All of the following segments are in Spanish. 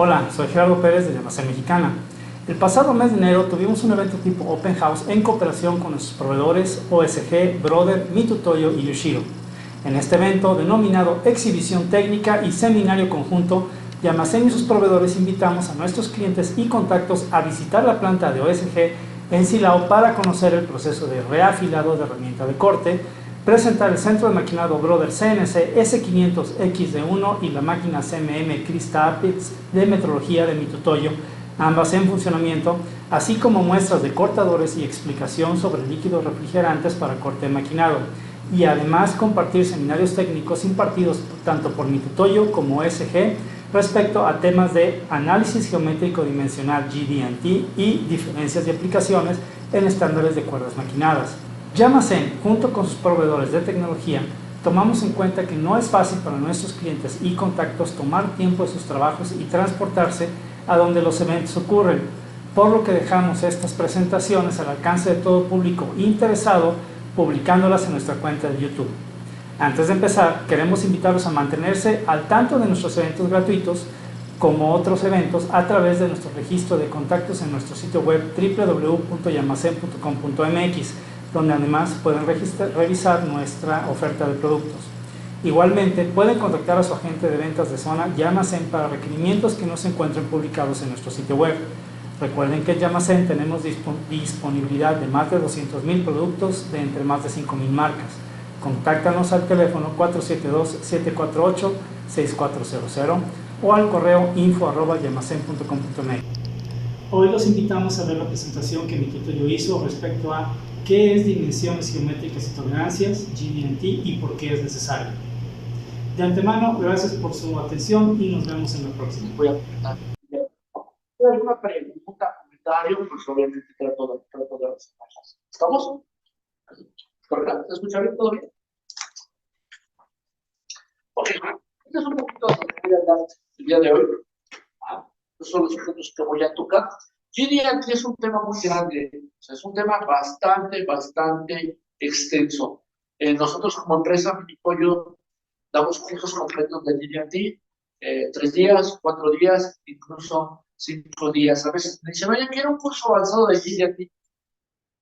Hola, soy Gerardo Pérez de Yamacén Mexicana. El pasado mes de enero tuvimos un evento tipo Open House en cooperación con nuestros proveedores OSG, Brother, Mitutoyo y Yoshiro. En este evento, denominado Exhibición Técnica y Seminario Conjunto, Yamacén y sus proveedores invitamos a nuestros clientes y contactos a visitar la planta de OSG en Silao para conocer el proceso de reafilado de herramienta de corte, presentar el centro de maquinado Brother CNC S500XD1 y la máquina CMM Crista Apex de metrología de Mitutoyo, ambas en funcionamiento, así como muestras de cortadores y explicación sobre líquidos refrigerantes para corte maquinado, y además compartir seminarios técnicos impartidos tanto por Mitutoyo como OSG respecto a temas de análisis geométrico dimensional GD&T y diferencias de aplicaciones en estándares de cuerdas maquinadas. Yamacén, junto con sus proveedores de tecnología, tomamos en cuenta que no es fácil para nuestros clientes y contactos tomar tiempo de sus trabajos y transportarse a donde los eventos ocurren, por lo que dejamos estas presentaciones al alcance de todo público interesado, publicándolas en nuestra cuenta de YouTube. Antes de empezar, queremos invitarlos a mantenerse al tanto de nuestros eventos gratuitos, como otros eventos, a través de nuestro registro de contactos en nuestro sitio web www.yamacen.com.mx, donde además pueden revisar nuestra oferta de productos. Igualmente, pueden contactar a su agente de ventas de zona Yamacen para requerimientos que no se encuentren publicados en nuestro sitio web. Recuerden que en Yamacen tenemos disponibilidad de más de 200,000 productos de entre más de 5,000 marcas. Contáctanos al teléfono 472-748-6400 o al correo info@yamacen.com.mx. Hoy los invitamos a ver la presentación que Mitutoyo hizo respecto a qué es dimensiones geométricas y tolerancias, GD&T, y por qué es necesario. De antemano, gracias por su atención y nos vemos en la próxima. Voy a comentar. Si hay alguna pregunta, comentario, pues obviamente trato de responderlas. ¿Estamos? ¿Correcto? ¿Se escucha bien? ¿Todo bien? Ok, este es un poquito de lo que voy a hablar el día de hoy. Estos son los puntos que voy a tocar. GD&T es un tema muy grande, o sea, es un tema bastante extenso. Nosotros como empresa, Mitutoyo, damos cursos completos de GD&T, 3 días, 4 días, incluso 5 días. A veces me dicen, oye, quiero un curso avanzado de GD&T.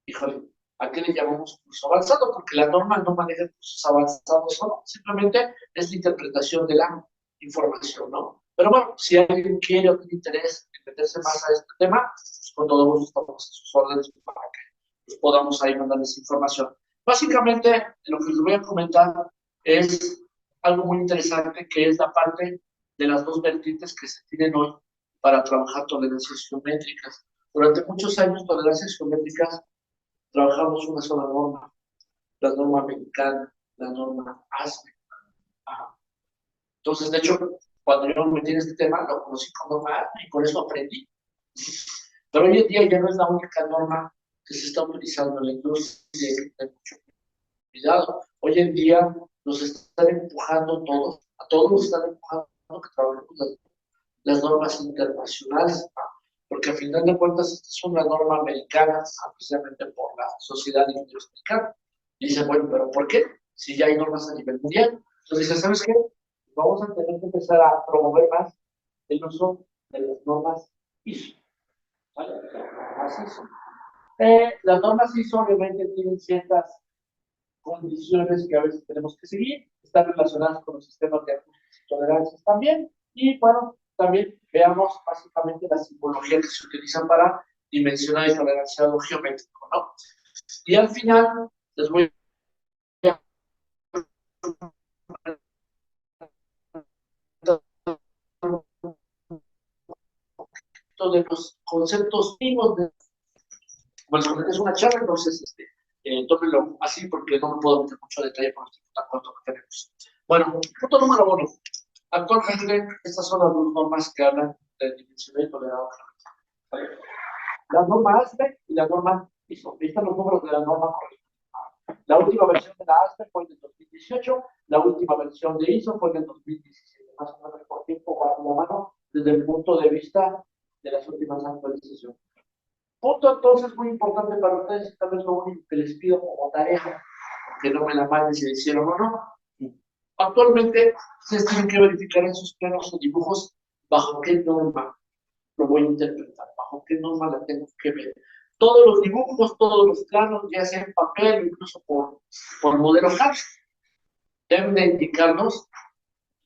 Híjole, ¿a qué le llamamos curso avanzado? Porque la norma no maneja cursos avanzados, ¿no? Simplemente es la interpretación de la información, ¿no? Pero bueno, si alguien quiere o tiene interés en meterse más a este tema, pues con todo gusto estamos a sus órdenes para que pues, podamos ahí mandarles información. Básicamente, lo que les voy a comentar es algo muy interesante, que es la parte de las dos vertientes que se tienen hoy para trabajar tolerancias geométricas. Durante muchos años, tolerancias geométricas trabajamos una sola norma, la norma americana, la norma ASME. Entonces, de hecho, cuando yo me metí en este tema, lo conocí como norma ASME y por eso aprendí. Pero hoy en día ya no es la única norma que se está utilizando en la industria, hay mucho cuidado. Hoy en día nos están empujando todos, a todos nos están empujando que trabajemos las normas internacionales, porque al final de cuentas esta es una norma americana, precisamente por la Sociedad Interamericana. Y dice, bueno, pero ¿por qué? Si ya hay normas a nivel mundial. Entonces dice, ¿sabes qué? Vamos a tener que empezar a promover más el uso de las normas ISO. ¿Vale? Las normas ISO obviamente tienen ciertas condiciones que a veces tenemos que seguir, están relacionadas con los sistemas de ajustes y tolerancias también, y bueno, también veamos básicamente la simbología que se utiliza para dimensionar el toleranciado geométrico, ¿no? Y al final les voy a de los conceptos vivos de, bueno, es una charla, entonces tómenlo así porque no me puedo meter mucho detalle por el tiempo tan corto que tenemos. Bueno, punto número 1. Actualmente, estas son las dos normas que hablan de dimensionamiento tolerado. La norma ASME y la norma ISO. Ahí están los números de la norma correcta. La última versión de la ASME fue en el 2018, la última versión de ISO fue en el 2017. Más o menos por tiempo va de la mano desde el punto de vista de las últimas actualizaciones. Punto entonces muy importante para ustedes, esta vez lo único que les pido como tarea, que no me la manden si hicieron o no. Actualmente, ustedes tienen que verificar en sus planos o dibujos bajo qué norma lo voy a interpretar, bajo qué norma la tengo que ver. Todos los dibujos, todos los planos, ya sea en papel, incluso por modelo CAD, deben de indicarnos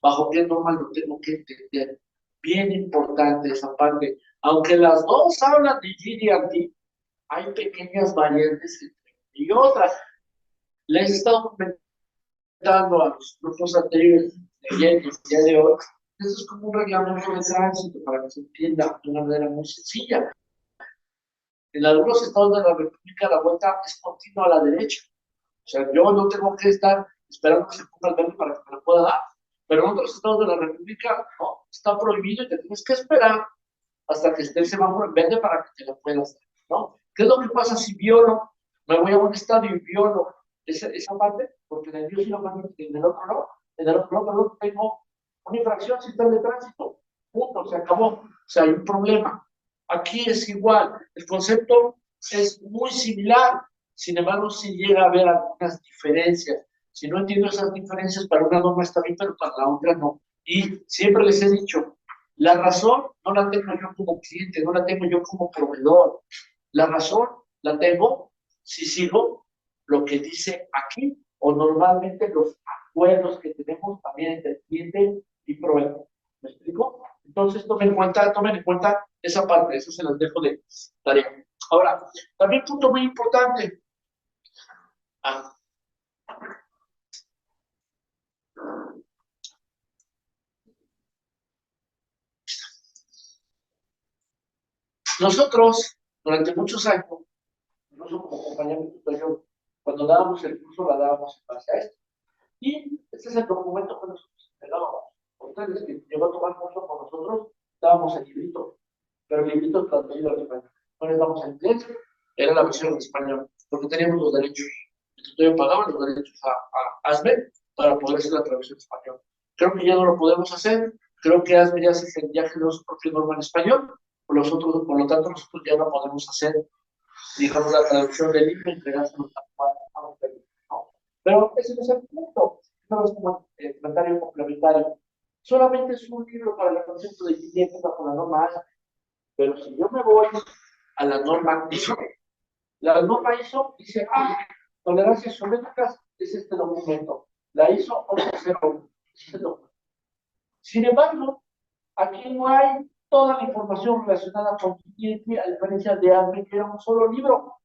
bajo qué norma lo tengo que entender. Bien importante esa parte. Aunque las dos hablan de GD&T, hay pequeñas variantes entre una y otras. Les he estado comentando a los grupos anteriores de el día de hoy. Eso es como un reglamento de tránsito para que se entienda de una manera muy sencilla. En algunos estados de la República la vuelta es continua a la derecha. O sea, yo no tengo que estar esperando que se ponga el verde para que me lo pueda dar. Pero en otros estados de la República no, está prohibido y te tienes que esperar hasta que esté el semáforo en verde para que te lo puedas dar, ¿no? ¿Qué es lo que pasa si violo? Me voy a un estadio y violo esa parte, porque en el mío sí lo mando y en el otro no. En el otro no, perdón, tengo una infracción sistema de tránsito. Punto, se acabó. O sea, hay un problema. Aquí es igual. El concepto es muy similar. Sin embargo, sí llega a haber algunas diferencias. Si no entiendo esas diferencias, para una norma está bien, pero para la otra no. Y siempre les he dicho, la razón no la tengo yo como cliente, no la tengo yo como proveedor. La razón la tengo si sigo lo que dice aquí o normalmente los acuerdos que tenemos también entre cliente y proveedor. ¿Me explico? Entonces tomen en cuenta esa parte, eso se las dejo de tarea. Ahora, también punto muy importante. Nosotros, durante muchos años, incluso como compañía de tutorial, cuando dábamos el curso, la dábamos en base a esto. Y este es el documento que nosotros entregábamos. Ustedes que llegó a tomar curso con nosotros, dábamos el librito, pero el librito traducido al español. No les damos en inglés, era la versión en español, porque teníamos los derechos. El tutorial pagaba los derechos a ASME para poder hacer la traducción en español. Creo que ya no lo podemos hacer. Creo que ASME ya generó su propia norma en español. Por lo tanto, nosotros ya no podemos hacer, digamos, la traducción del libro y entregárselo a los periodistas. Pero ese no es el punto. No es como comentario complementario. Solamente es un libro para el concepto de cliente bajo la norma ASME. Pero si yo me voy a la norma ISO, la norma ISO dice, tolerancias geométricas es este documento. La ISO 1101 es este documento. Sin embargo, aquí no hay toda la información relacionada con cliente, a diferencia de ASME, que era un solo libro.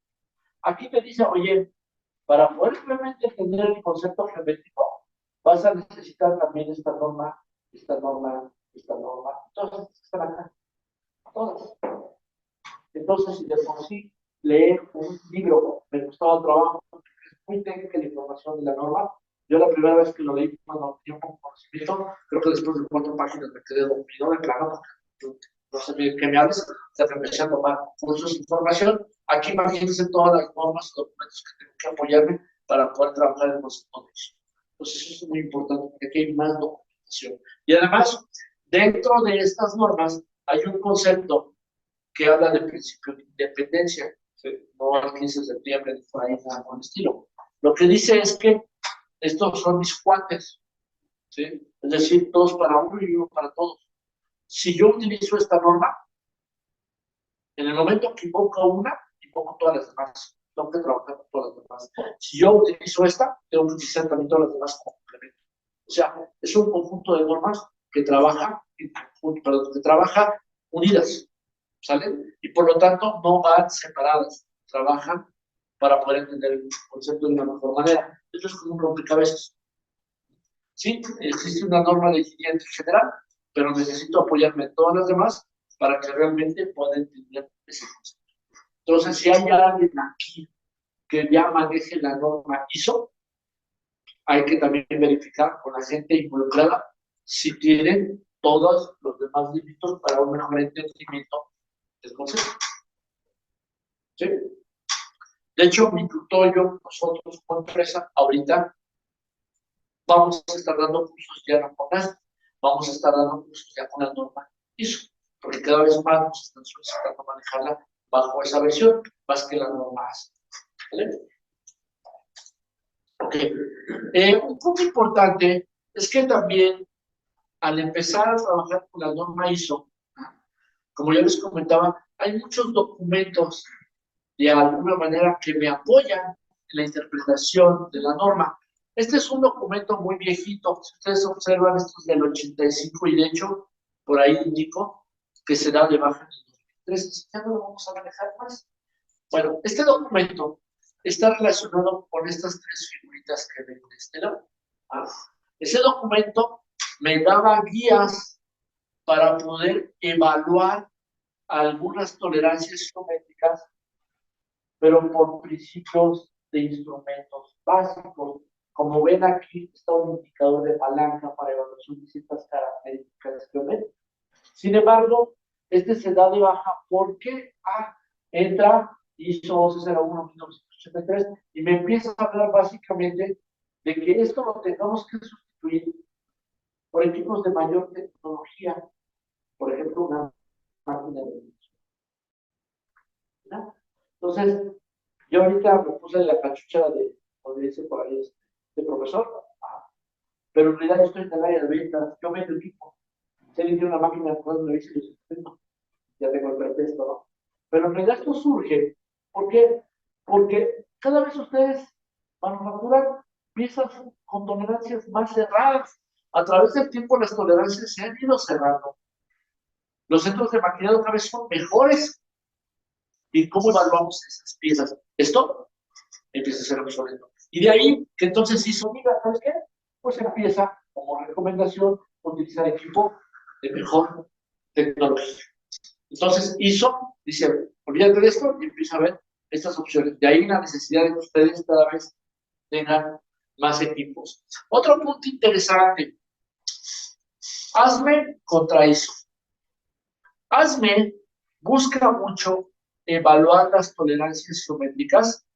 Aquí te dice, oye, para poder realmente entender el concepto geométrico, vas a necesitar también esta norma, esta norma, esta norma. Todas están acá. Todas. Entonces, si de por sí leer un libro me gustaba el trabajo, porque es muy técnica la información de la norma. Yo la primera vez que lo leí, cuando tenía un poco conocimiento, creo que después de 4 páginas me quedé dormido de plano, porque no sé de qué me hables, hasta que empecé a tomar cursos de información. Aquí imagínense todas las normas y documentos que tengo que apoyarme para poder trabajar en los conceptos. Entonces, eso es muy importante, porque aquí hay más documentación. Y además, dentro de estas normas hay un concepto que habla del principio de independencia, ¿sí? No al 15 de septiembre, ni por ahí, nada con estilo. Lo que dice es que estos son mis cuates, ¿sí? Es decir, todos para uno y uno para todos. Si yo utilizo esta norma, en el momento que invoco una, invoco todas las demás. Tengo que trabajar con todas las demás. Si yo utilizo esta, tengo que utilizar también todas las demás como complemento. O sea, es un conjunto de normas que trabaja en conjunto, perdón, que trabaja unidas. ¿Sale? Y por lo tanto no van separadas, trabajan para poder entender el concepto de una mejor manera. Esto es como un rompecabezas. Sí, existe una norma de higiene general, pero necesito apoyarme en todas las demás para que realmente pueda entender ese concepto. Entonces, si hay alguien aquí que ya maneje la norma ISO, hay que también verificar con la gente involucrada si tienen todos los demás límites para un mejor entendimiento del concepto. ¿Sí? De hecho, mi tutorio, nosotros como empresa, ahorita vamos a estar dando cursos ya no con esto, vamos a estar dando cursos ya con la norma ISO, porque cada vez más nos están solicitando manejarla bajo esa versión, más que la norma ASME. ¿Vale? Ok. Un punto importante es que también al empezar a trabajar con la norma ISO, como ya les comentaba, hay muchos documentos de alguna manera que me apoyan en la interpretación de la norma. Este es un documento muy viejito. Si ustedes observan, esto es del 85 y de hecho, por ahí indico que se da de baja en el 2013. Así que ya no lo vamos a manejar más. Bueno, este documento está relacionado con estas tres figuritas que ven de este lado. Ese documento me daba guías para poder evaluar algunas tolerancias geométricas, pero por principios de instrumentos básicos. Como ven aquí está un indicador de palanca para evaluación de ciertas características geométricas. Sin embargo, este se da de baja porque entra ISO 16001-1983 y me empieza a hablar básicamente de que esto lo tengamos que sustituir por equipos de mayor tecnología, por ejemplo, una máquina de edición. Entonces, yo ahorita me puse la cachucha de, como dice por ahí, de profesor, pero en realidad yo estoy en el área de ventas, yo vendo equipo. Si alguien tiene una máquina de poder, me dice, ya tengo el pretexto, ¿no? Pero en realidad esto surge, ¿por qué? Porque cada vez ustedes manufacturan piezas con tolerancias más cerradas. A través del tiempo las tolerancias se han ido cerrando. Los centros de maquinado cada vez son mejores. ¿Y cómo evaluamos esas piezas? Esto empieza a ser obsoleto. Y de ahí que entonces hizo, mira, ¿sabes qué? Pues empieza como recomendación utilizar equipo de mejor tecnología. Entonces hizo, dice, olvídate de esto y empieza a ver estas opciones. De ahí la necesidad de que ustedes cada vez tengan más equipos. Otro punto interesante, ASME contra ISO. ASME busca mucho evaluar las tolerancias geométricas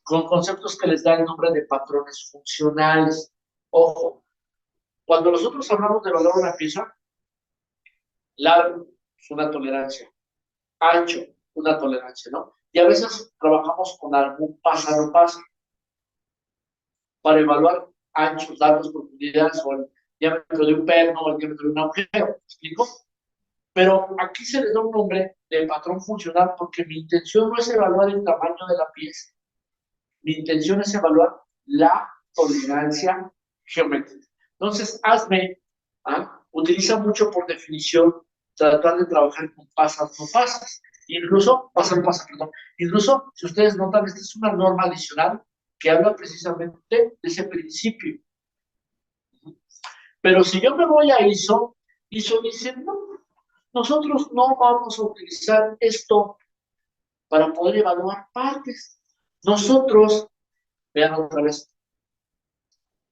con conceptos que les da el nombre de patrones funcionales. Ojo, cuando nosotros hablamos de evaluar una pieza, largo es una tolerancia, ancho una tolerancia, ¿no? Y a veces trabajamos con algún pasa no pasa para evaluar anchos, largos, profundidades o el diámetro de un perno o el diámetro de un agujero. ¿Me explico? Pero aquí se le da un nombre de patrón funcional porque mi intención no es evaluar el tamaño de la pieza. Mi intención es evaluar la tolerancia geométrica. Entonces, ASME utiliza mucho por definición tratar de trabajar con pasas no pasas. Incluso, incluso, si ustedes notan, esta es una norma adicional que habla precisamente de ese principio. Pero si yo me voy a ISO dice, no, nosotros no vamos a utilizar esto para poder evaluar partes. Nosotros, vean otra vez,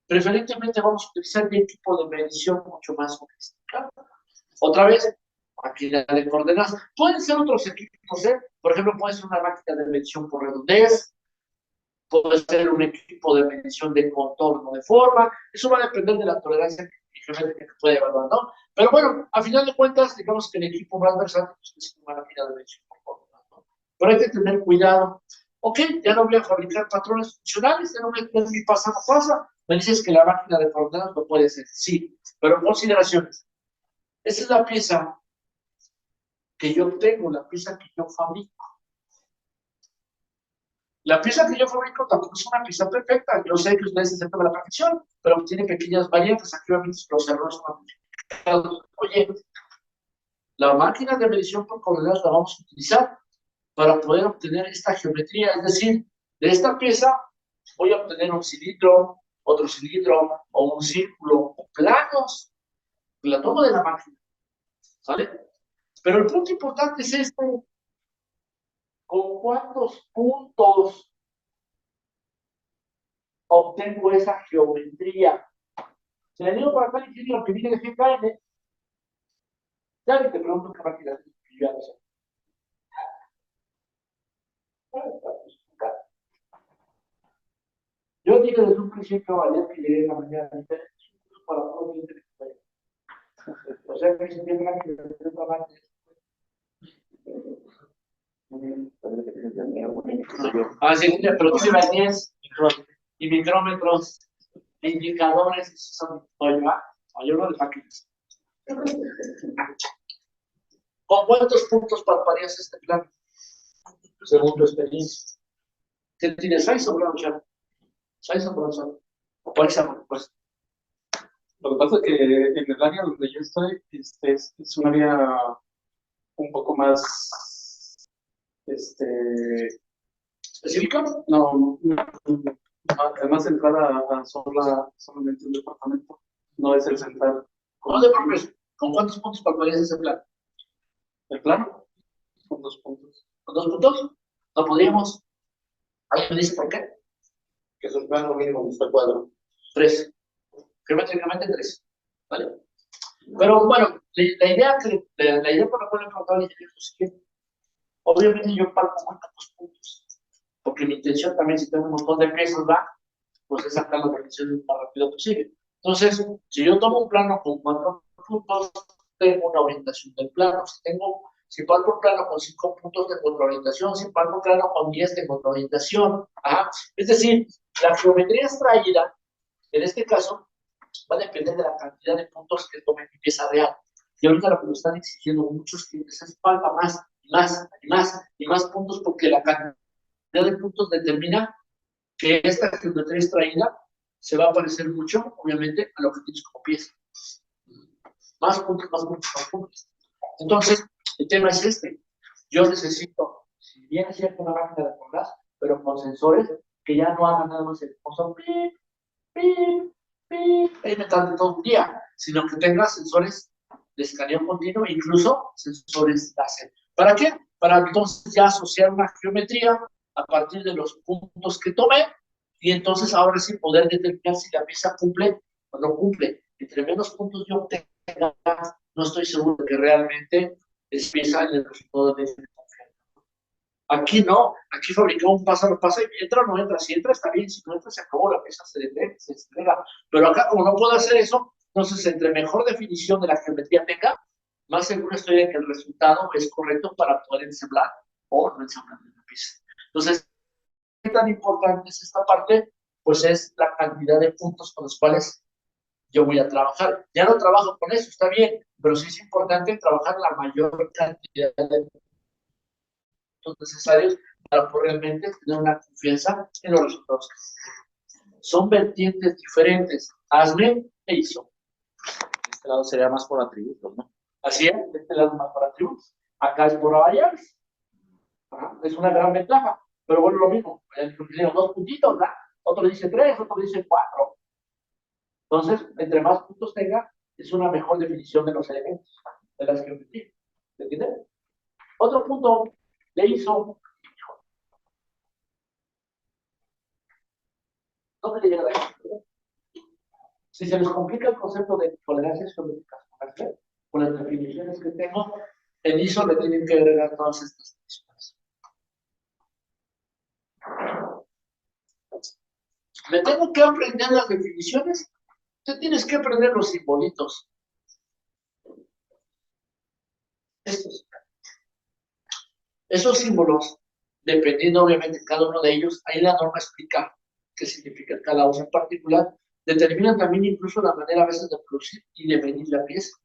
preferentemente vamos a utilizar un equipo de medición mucho más sofisticado. Otra vez, máquina de coordenadas. Pueden ser otros equipos, ¿eh? Por ejemplo, puede ser una máquina de medición por redondez, puede ser un equipo de medición de contorno de forma. Eso va a depender de la tolerancia que puede evaluar, ¿no? Pero bueno, a final de cuentas, digamos que el equipo más versátil es una máquina de medición por coordenadas, ¿no? Pero hay que tener cuidado. Ok, ya no voy a fabricar patrones funcionales, ya no voy a tener mi pasa no pasa. Me dices que la máquina de coordenadas lo puede hacer, sí, pero consideraciones. Esa es la pieza que yo tengo, la pieza que yo fabrico. La pieza que yo fabrico tampoco es una pieza perfecta. Yo sé que ustedes aceptan la perfección, pero tiene pequeñas variantes. Aquí los errores son amplificados. Oye, la máquina de medición por coordenadas la vamos a utilizar para poder obtener esta geometría. Es decir, de esta pieza voy a obtener un cilindro, otro cilindro, o un círculo, o planos. La tomo de la máquina. ¿Sale? Pero el punto importante es este. ¿Con cuántos puntos obtengo esa geometría? Se le digo para acá y lo que viene de GKN. Ya te pregunto qué máquina es. Ya no sé. Yo dije desde un principio ayer que llegué en la mañana para todo el día. O sea que si tiene máquina de otra máquina. Sí, pero tiene bañez y micrómetros, indicadores, son Mayor no de máquinas. ¿Con cuántos puntos parpadeas este plan? Según tu experiencia. ¿Qué tienes? ¿6 o bronce? ¿6 o bronce? ¿O cuál es la respuesta? Lo que pasa es que en el área donde yo estoy es un área un poco más, ¿Específica? no, además centrada a solamente un departamento, no es el central. No te preocupes. ¿Con cuántos puntos parpadeas ese plan? El plano, con 2 puntos. ¿Con 2 puntos? No podríamos. ¿Alguien me dice por qué? Que es un plano mínimo de este cuadro. 3. Geométricamente 3. ¿Vale? Pero bueno, la idea por la cual he tratado es que obviamente yo parto muy pocos puntos. Porque mi intención también, si tengo un montón de piezas, pues es sacar las dimensiones lo más rápido posible. Entonces, si yo tomo un plano con 4 puntos, tengo una orientación del plano. Si parto un plano con 5 puntos, tengo otra orientación. Si parto un plano con 10, tengo otra orientación. Ajá. Es decir, la geometría extraída, en este caso, va a depender de la cantidad de puntos que tome mi pieza real. Y ahorita lo que nos están exigiendo muchos clientes es falta más, y más, y más, y más puntos, porque la cantidad de puntos determina que esta geometría extraída se va a parecer mucho, obviamente, a lo que tienes como pieza. Más puntos, más puntos, más puntos. Entonces, el tema es este. Yo necesito, si bien es cierto, una máquina de colgas, pero con sensores que ya no hagan nada más el famoso pip, pip, pip, ahí me tarde todo un día, sino que tenga sensores de escaneo continuo, incluso sensores láser. ¿Para qué? Para entonces ya asociar una geometría a partir de los puntos que tomé, y entonces ahora sí poder determinar si la pieza cumple o no cumple. Entre menos puntos yo tenga, no estoy seguro de que realmente es pieza en el resultado de este confianza. Aquí no, aquí fabricamos un paso a paso y entra o no entra. Si entra está bien, si no entra se acabó, la pieza se entrega. Pero acá como no puedo hacer eso, entonces entre mejor definición de la geometría tenga, más seguro estoy de que el resultado es correcto para poder ensamblar o no ensamblar la pieza. Entonces, ¿qué tan importante es esta parte? Pues es la cantidad de puntos con los cuales yo voy a trabajar. Ya no trabajo con eso, está bien, pero sí es importante trabajar la mayor cantidad de puntos necesarios para poder realmente tener una confianza en los resultados. Son vertientes diferentes. Hazme e hizo. Este lado sería más por atributos, ¿no? Así es, de este lado más por atributos. Acá es por variables. Es una gran ventaja. Pero bueno, lo mismo. Tiene 2 puntitos, ¿verdad? Otro dice 3, otro dice 4. Entonces, entre más puntos tenga, es una mejor definición de los elementos, de las geometrías. ¿Entienden? Otro punto le hizo. ¿Dónde le llega la geometría? Si se les complica el concepto de tolerancias geométricas con las definiciones que tengo, en ISO le tienen que agregar todas estas definiciones. ¿Me tengo que aprender las definiciones? Te tienes que aprender los simbolitos. Esos símbolos, dependiendo obviamente cada uno de ellos, ahí la norma explica qué significa cada uno en particular, determinan también incluso la manera a veces de producir y de medir la pieza.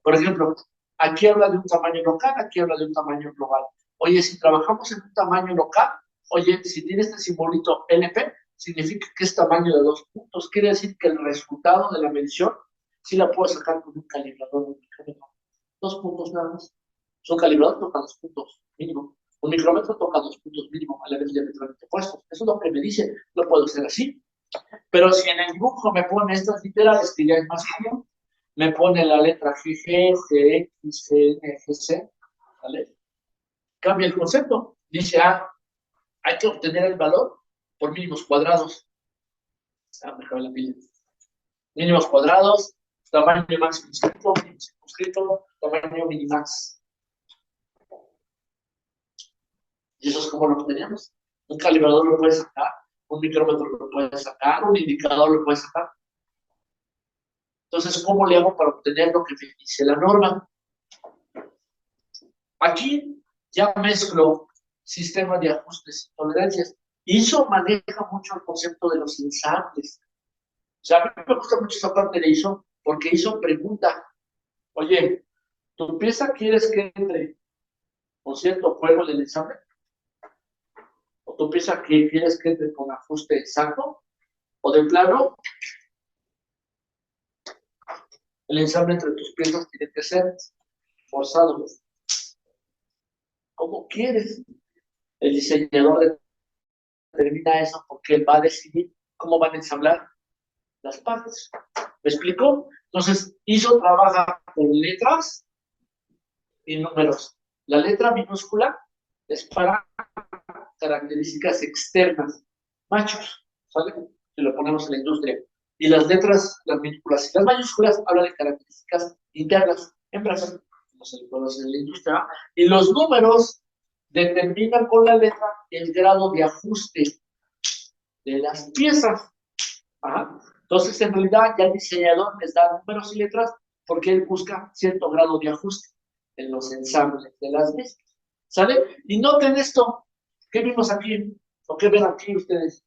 Por ejemplo, aquí habla de un tamaño local, aquí habla de un tamaño global. Oye, si trabajamos en un tamaño local, oye, si tiene este simbolito LP, significa que es tamaño de 2 puntos. Quiere decir que el resultado de la medición sí la puedo sacar con un calibrador de un micrómetro. 2 puntos nada más. Un calibrador toca 2 puntos mínimo. Un micrómetro toca 2 puntos mínimo a la vez diametralmente puestos. Eso es lo que me dice. No puedo ser así. Pero si en el dibujo me pone estas literales, que ya es más común, me pone la letra GG, GX, GN, GC, ¿vale? Cambia el concepto. Dice, hay que obtener el valor por mínimos cuadrados. Me cabe la pila. Mínimos cuadrados, tamaño máximo circunscrito, tamaño minimax. Y eso es como lo obtenemos. Un calibrador lo puede sacar, un micrómetro lo puede sacar, un indicador lo puede sacar. Entonces, ¿cómo le hago para obtener lo que me dice la norma? Aquí ya mezclo sistemas de ajustes y tolerancias. ISO maneja mucho el concepto de los ensambles. O sea, a mí me gusta mucho esa parte de ISO, porque hizo pregunta. Oye, ¿tu pieza quieres que entre con cierto juego en el ensamble? ¿O tu pieza que quieres que entre con ajuste exacto? ¿O de plano, el ensamble entre tus piezas tiene que ser forzado? ¿Cómo quieres? El diseñador determina eso porque él va a decidir cómo van a ensamblar las partes. ¿Me explico? Entonces, ISO trabaja con letras y números. La letra minúscula es para características externas, machos, ¿sale? Si lo ponemos en la industria. Y las letras, las minúsculas y las mayúsculas hablan de características internas, hembras, como se le conoce en la industria. Y los números determinan con la letra el grado de ajuste de las piezas. Ajá. Entonces, en realidad, ya el diseñador les da números y letras porque él busca cierto grado de ajuste en los ensambles de las mismas. ¿Sale? Y noten esto. ¿Qué vimos aquí? ¿O qué ven aquí ustedes?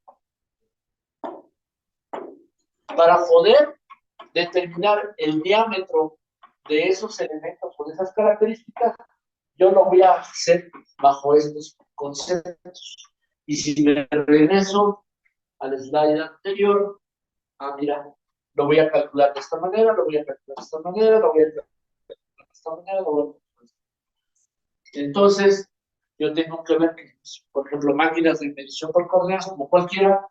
Para poder determinar el diámetro de esos elementos o de esas características, yo lo voy a hacer bajo estos conceptos. Y si me regreso al slide anterior, mira, lo voy a calcular de esta manera, lo voy a calcular de esta manera, lo voy a calcular de esta manera, lo voy a calcular de esta manera. Entonces, yo tengo que ver que, por ejemplo, máquinas de medición por coordenadas, como cualquiera.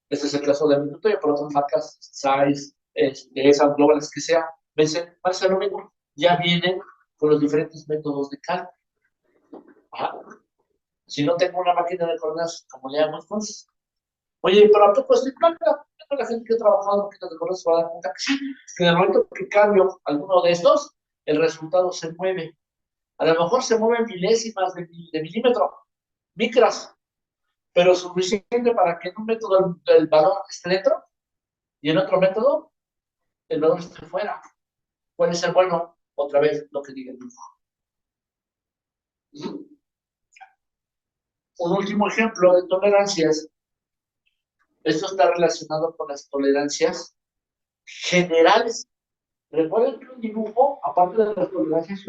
Este es el caso de Minuto, y por otras marcas, Size, esas globales que sea, va a ser lo mismo. Ya vienen con los diferentes métodos de cálculo. Si no tengo una máquina de coordenadas, ¿cómo le hago entonces? Oye, pero ¿a poco estoy blanca? La gente que ha trabajado en máquinas de coordenadas se va a dar cuenta que sí, que en el momento que cambio alguno de estos, el resultado se mueve. A lo mejor se mueven milésimas de milímetro, micras, pero suficiente para que en un método el valor esté dentro y en otro método el valor esté fuera. Puede ser bueno, otra vez, lo que diga el dibujo. Un último ejemplo de tolerancias. Esto está relacionado con las tolerancias generales. Recuerden que un dibujo, aparte de las tolerancias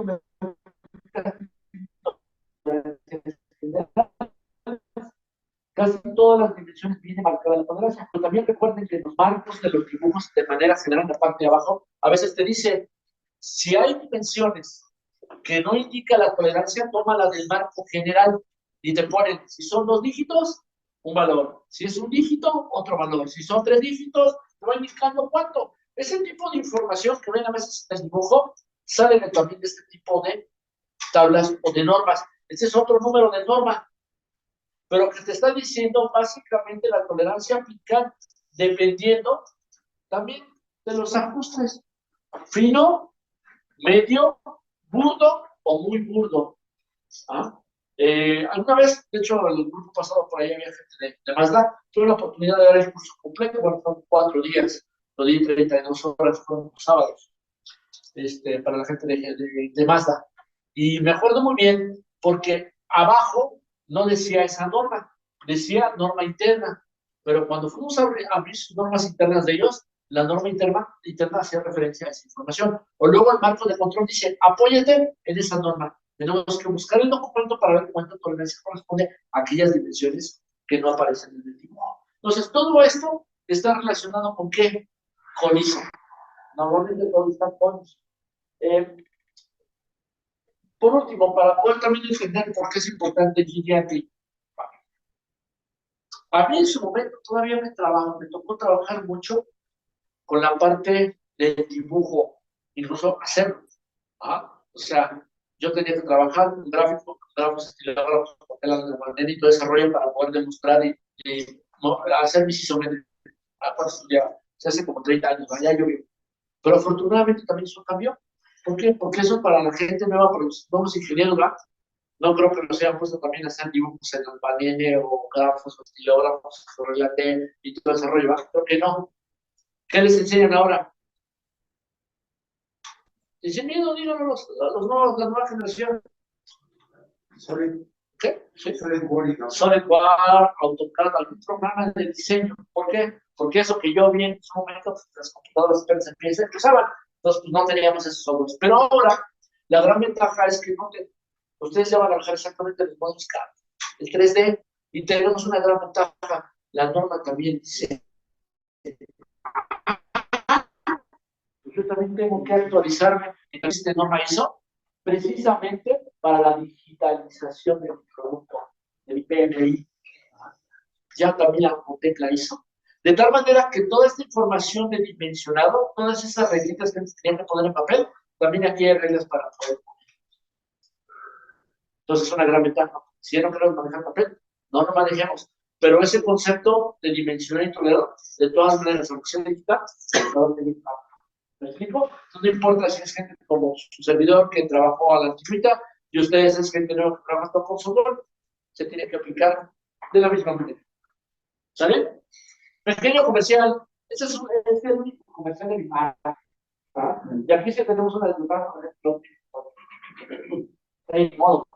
casi todas las dimensiones vienen marcadas la tolerancia. Pero también recuerden que los marcos de los dibujos, de manera general, en la parte de abajo, a veces te dice, si hay dimensiones que no indica la tolerancia, toma la del marco general y te ponen, si son 2 dígitos, un valor. Si es un dígito, otro valor. Si son 3 dígitos, te va indicando cuánto. Ese tipo de información que ven a veces en el dibujo, sale también de este tipo de tablas o de normas. Este es otro número de norma, pero que te está diciendo básicamente la tolerancia aplicar dependiendo también de los ajustes. Fino, medio, burdo o muy burdo. Alguna vez, de hecho, en el grupo pasado por ahí había gente de Mazda, tuve la oportunidad de dar el curso completo, bueno, fueron 4 días, lo di 32 horas, fueron sábados, para la gente de Mazda. Y me acuerdo muy bien, porque abajo no decía esa norma, decía norma interna, pero cuando fuimos a abrir sus normas internas de ellos, la norma interna hacía referencia a esa información. O luego el marco de control dice, apóyate en esa norma. Tenemos que buscar el documento para ver cuánta tolerancia corresponde a aquellas dimensiones que no aparecen en el dibujo. Entonces, todo esto está relacionado con ¿qué? Con ISO. Normalmente todo está con ISO. Por último, para poder también entender por qué es importante GDAT. A mí en su momento todavía me tocó trabajar mucho con la parte del dibujo, incluso hacerlo. O sea, yo tenía que trabajar con gráficos estilógrafos, telas de manera y todo desarrollo para poder demostrar y hacer mis isométricos. Se hace como 30 años, ya llovió. Pero afortunadamente también eso cambió. ¿Por qué? Porque eso para la gente nueva, para los nuevos ingenieros, ¿verdad? No creo que nos hayan puesto también a hacer dibujos en Albanene o grafos o estilógrafos o relate y todo ese rollo, ¿verdad? Creo que no. ¿Qué les enseñan ahora? Dicen miedo, díganlo a los nuevos, la nueva generación. ¿Qué? Sí. SolidWorks, AutoCAD, algún programa de diseño. ¿Por qué? porque eso que yo vi en su momento, pues, las computadoras apenas empezaban, entonces pues, no teníamos esos softwares. Pero ahora, la gran ventaja es que ustedes ya van a bajar exactamente los modelos CAD, el 3D, y tenemos una gran ventaja. La norma también dice, yo también tengo que actualizarme. Entonces, esta norma hizo precisamente para la digitalización de mi producto, de mi PMI. Ya también la contempla ISO. De tal manera que toda esta información de dimensionado, todas esas reglitas que tenían que poner en papel, también aquí hay reglas para poder poner. Entonces es una gran ventaja. Si ya no queremos manejar papel, no lo manejemos. Pero ese concepto de dimensionamiento de todas maneras, aunque sea digital, ¿me explico? No importa si es gente como su servidor que trabajó a la antigüita y ustedes es gente nueva que trabaja con software, se tiene que aplicar de la misma manera. ¿Sale? Pequeño comercial. Este es el único comercial de mi marca. ¿Ah? Y aquí sí tenemos una desventaja, por ejemplo. De modo.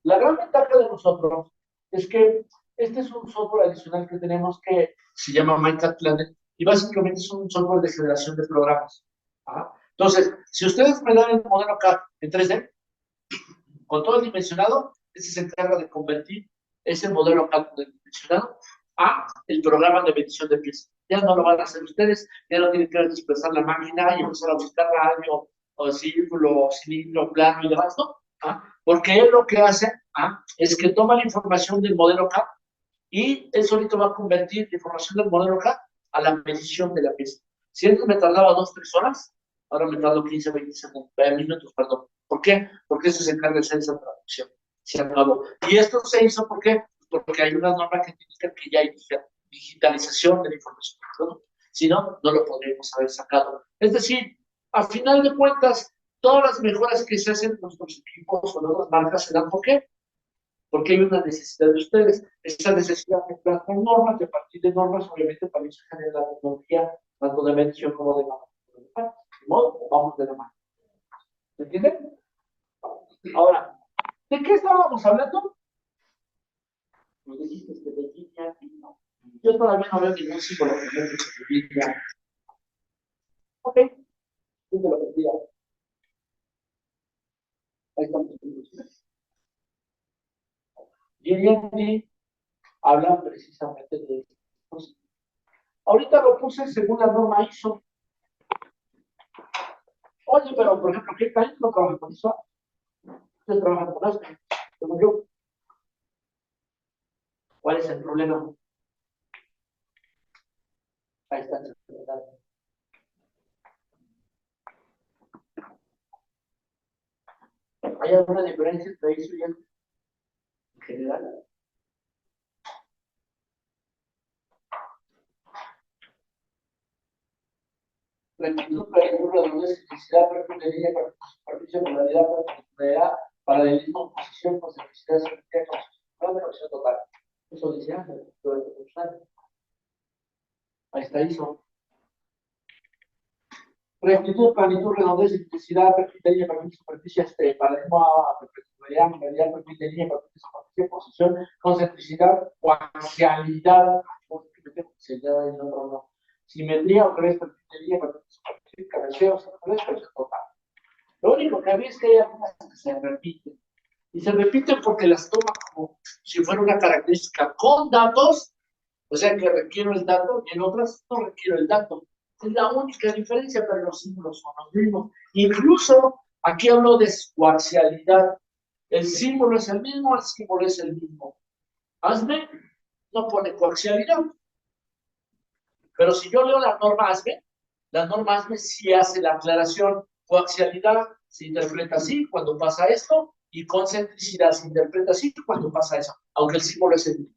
La gran ventaja de nosotros es que este es un software adicional que tenemos que se llama MyCAD Planet y básicamente es un software de generación de programas. ¿Ah? Entonces, si ustedes me dan el modelo CAD en 3D, con todo el dimensionado, ese se encarga de convertir ese modelo CAD dimensionado a el programa de medición de piezas. Ya no lo van a hacer ustedes, ya no tienen que desplazar la máquina y empezar a buscar radio, o círculo, cilindro, plano y demás, ¿no? ¿Ah? Porque él lo que hace es que toma la información del modelo CAD y él solito va a convertir la información del modelo CAD a la medición de la pieza. Si antes me tardaba 2 o 3 horas, ahora me tardo 15 20 segundos, 20 minutos, perdón. ¿Por qué? Porque eso se encarga de hacer esa traducción. Se acabó. Y esto se hizo, ¿por qué? Porque hay una norma que indica que ya hay digitalización de la información del producto. Si no, no lo podríamos haber sacado. Es decir, a final de cuentas, todas las mejoras que se hacen en nuestros equipos o en otras marcas se dan, ¿por qué? Porque hay una necesidad de ustedes. Esa necesidad de plantear normas, de partir de normas, obviamente también se genera la tecnología, tanto de medición como de mano. De modo, vamos de la mano. ¿Se entiende? Ahora, ¿de qué estábamos hablando? Nos dijiste que de línea y no. Yo todavía no veo ningún símbolo que me de línea. Ok, yo te lo pedía. Ahí estamos. GDND habla precisamente de esto. Ahorita lo puse según la norma ISO. Oye, pero por ejemplo, ¿qué país no trabaja con ISO? Ustedes trabajan con esto, como yo. ¿Cuál es el problema? Ahí está el problema. ¿Hay alguna diferencia entre ISO y el en general? Rectitud, plenitud, redondez, simplicidad, perfilería, particionalidad, particularidad, paralelismo, posición, concentricidad, simplicidad, concepción total. Eso dice Ángel, ahí está ISO. Rectitud, planitud, redondez, simplicidad, perfilería, superficie, paralelismo, perpendicular, modalidad, perfilería, superficie, posición, concentricidad, coaxialidad, simetría, otra vez, perfilería, superficie, cabeceo, superficie total. Lo único que había es que hay algunas que se repiten. Y se repiten porque las toma como si fuera una característica con datos, o sea que requiero el dato, y en otras no requiero el dato. Es la única diferencia, pero los símbolos son los mismos. Incluso aquí hablo de coaxialidad. El símbolo es el mismo, el símbolo es el mismo. ASME no pone coaxialidad. Pero si yo leo la norma ASME sí hace la aclaración. Coaxialidad se interpreta así cuando pasa esto, y concentricidad se interpreta así cuando pasa eso, aunque el símbolo es el mismo.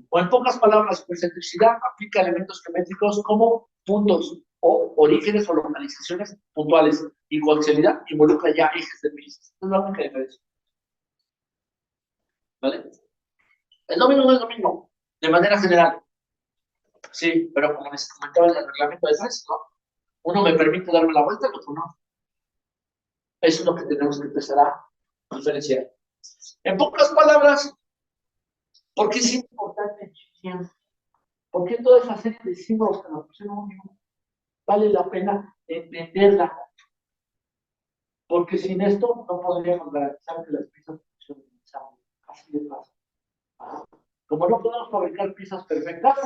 O en pocas palabras, concentricidad aplica elementos geométricos como puntos o orígenes o localizaciones puntuales, y coaxialidad involucra ya ejes de piezas. Es la única diferencia. ¿Vale? Es lo mismo, no es lo mismo, de manera general. Sí, pero como les comentaba en el reglamento de 3, ¿no? Uno me permite darme la vuelta, el otro no. Eso es lo que tenemos que empezar a diferenciar. En pocas palabras, ¿por qué es importante el GTM? ¿Por qué toda esa serie de símbolos que nos pusieron un dibujo? Vale la pena entenderla, porque sin esto no podríamos garantizar que las piezas funcionen así de fácil. Como no podemos fabricar piezas perfectas,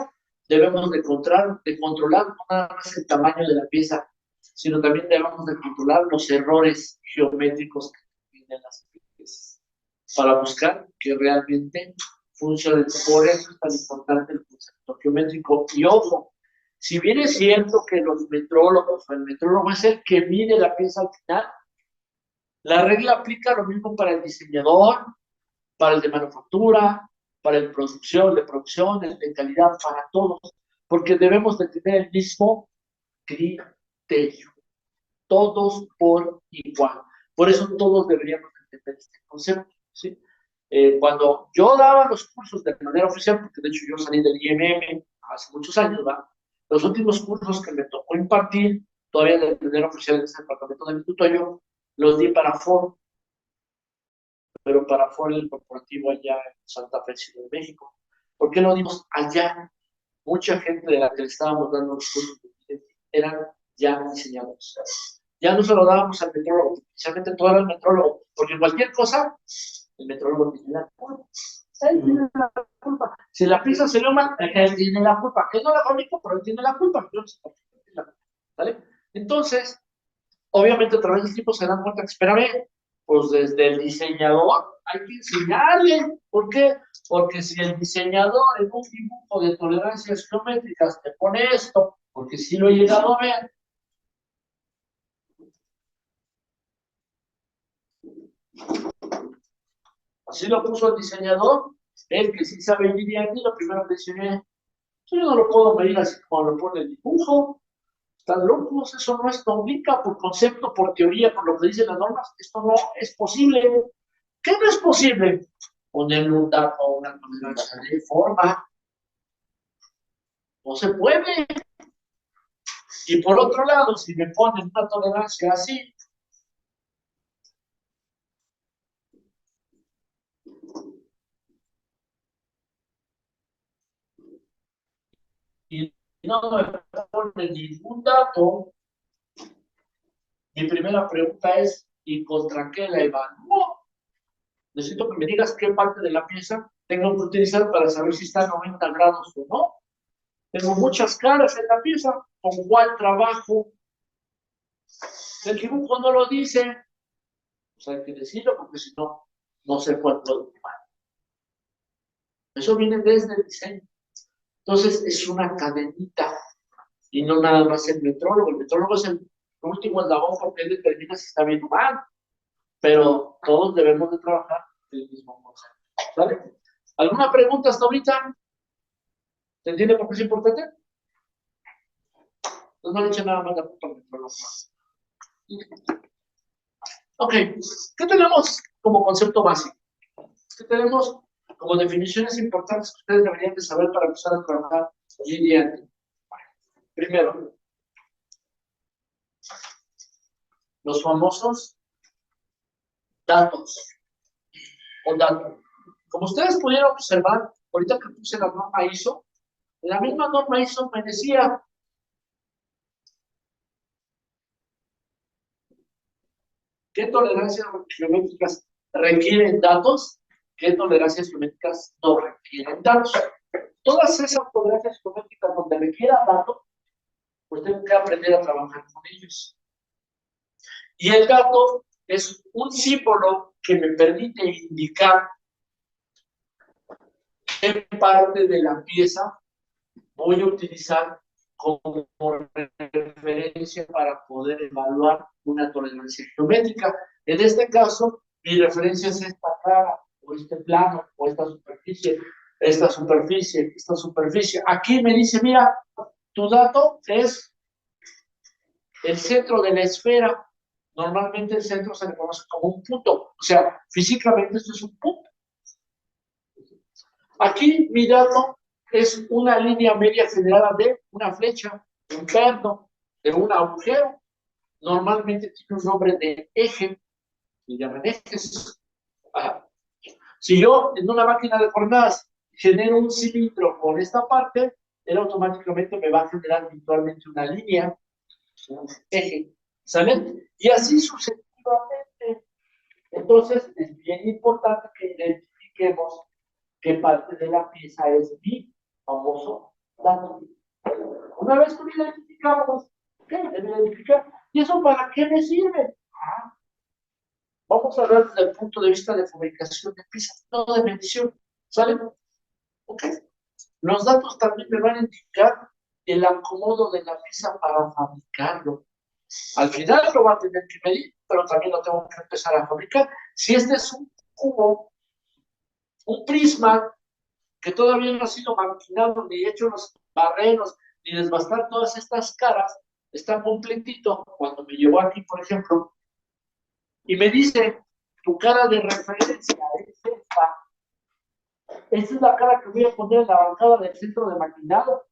debemos de controlar no nada más el tamaño de la pieza, sino también debemos de controlar los errores geométricos que tienen las piezas, para buscar que realmente funcionen. Por eso es tan importante el concepto geométrico. Y ojo, si bien es cierto que los metrólogos, o el metrólogo es el que mide la pieza al final, la regla aplica lo mismo para el diseñador, para el de manufactura, para el de producción, el de calidad, para todos, porque debemos de tener el mismo criterio, todos por igual. Por eso todos deberíamos entender este concepto, ¿sí? Cuando yo daba los cursos de manera oficial, porque de hecho yo salí del IMM hace muchos años, ¿va? Los últimos cursos que me tocó impartir, todavía de manera oficial en ese departamento de tutorio, los di para Ford, pero para Ford el corporativo allá en Santa Fe, Ciudad de México. ¿Por qué lo dimos allá? Mucha gente de la que le estábamos dando los cursos eran ya diseñadores. Ya no se lo dábamos al metrólogo, especialmente todo era el metrólogo, porque cualquier cosa, el metrólogo tiene la culpa. Él tiene la culpa. Si la pieza se le mal, él tiene la culpa. Él no la fabrica, pero él tiene la culpa. ¿Vale? Entonces, obviamente a través del tiempo se dan cuenta que, espérame, pues desde el diseñador hay que enseñarle. ¿Por qué? Porque si el diseñador en un dibujo de tolerancias geométricas te pone esto, porque si lo he llegado a ver, así lo puso el diseñador, él que sí sabe medir aquí, lo primero que dice, yo no lo puedo medir así como lo pone el dibujo. Están locos, eso no es obliga por concepto, por teoría, por lo que dicen las normas, esto no es posible. ¿Qué no es posible? Ponerle un dato a una tolerancia de forma. No se puede. Y por otro lado, si me ponen una tolerancia así, y no me ponen ningún dato, mi primera pregunta es, ¿y contra qué la evalúo? Necesito que me digas qué parte de la pieza tengo que utilizar para saber si está a 90 grados o no. Tengo muchas caras en la pieza, ¿con cuál trabajo? El dibujo no lo dice, pues hay que decirlo, porque si no, no se puede optimar. Eso viene desde el diseño. Entonces, es una cadenita, y no nada más el metrólogo. El metrólogo es el último eslabón porque él determina si está bien o mal, pero todos debemos de trabajar el mismo concepto. ¿Vale? ¿Alguna pregunta hasta ahorita? ¿Se entiende por qué es importante? Entonces no le echen nada más la culpa al metrólogo. Ok, ¿qué tenemos como concepto básico? ¿Qué tenemos como definiciones importantes que ustedes deberían de saber para empezar a trabajar GDN? Primero, los famosos datos o datos. Como ustedes pudieron observar, ahorita que puse la norma ISO, la misma norma ISO me decía qué tolerancias geométricas requieren datos, qué tolerancias geométricas no requieren datos. Todas esas tolerancias geométricas donde requiera datos, pues tengo que aprender a trabajar con ellos. Y el dato es un símbolo que me permite indicar qué parte de la pieza voy a utilizar como referencia para poder evaluar una tolerancia geométrica. En este caso, mi referencia es esta cara, o este plano, o esta superficie, esta superficie, esta superficie. Aquí me dice, mira, tu dato es el centro de la esfera. Normalmente el centro se le conoce como un punto. O sea, físicamente esto es un punto. Aquí mi dato es una línea media generada de una flecha, de un perno, de un agujero. Normalmente tiene un nombre de eje, se llaman ejes. Si yo en una máquina de coordenadas genero un cilindro con esta parte, él automáticamente me va a generar virtualmente una línea, un eje, ¿sale? Y así sucesivamente. Entonces, es bien importante que identifiquemos qué parte de la pieza es mi famoso dato. Una vez que lo identificamos, ¿qué? Debe identificar. ¿Y eso para qué me sirve? Vamos a hablar desde el punto de vista de fabricación de piezas, no de medición. ¿Sale? Ok. Los datos también me van a indicar el acomodo de la pieza para fabricarlo. Al final lo va a tener que medir, pero también lo tengo que empezar a fabricar. Si este es un cubo, un prisma, que todavía no ha sido maquinado, ni hecho los barreros, ni desbastar todas estas caras, está completito. Cuando me llevó aquí, por ejemplo, y me dice, tu cara de referencia es esta. Esta es la cara que voy a poner en la bancada del centro de maquinado.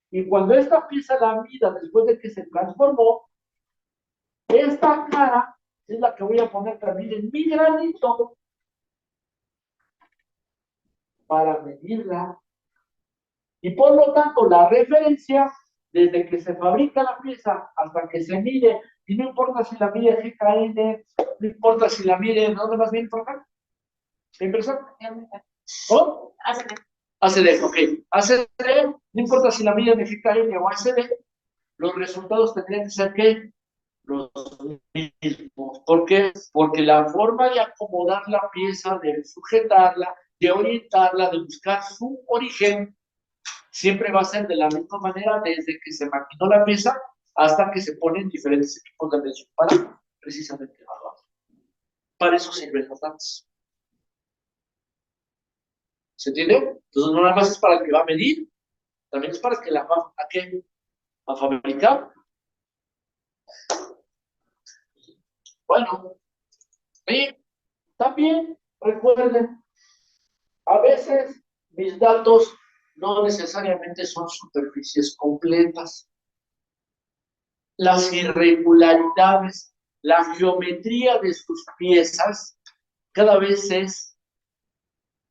Y cuando esta pieza la mida después de que se transformó, esta cara es la que voy a poner también en mi granito para medirla. Y por lo tanto, la referencia, desde que se fabrica la pieza hasta que se mide, y no importa si la mide GKN, no importa si la mide, ¿dónde más bien por acá? ¿Impresión? ¿Oh? ACD, ok. ACD, no importa si la mide de GKN o ACD, los resultados tendrían que ser ¿qué? Los mismos. ¿Por qué? Porque la forma de acomodar la pieza, de sujetarla, de orientarla, de buscar su origen, siempre va a ser de la misma manera desde que se maquinó la pieza hasta que se ponen diferentes equipos de medición para precisamente evaluar. Para eso sirven los datos. ¿Se entiende? Entonces no nada más es para el que va a medir, también es para el que la va a fabricar. Bueno, y también recuerden, a veces mis datos no necesariamente son superficies completas. Las irregularidades, la geometría de sus piezas cada vez es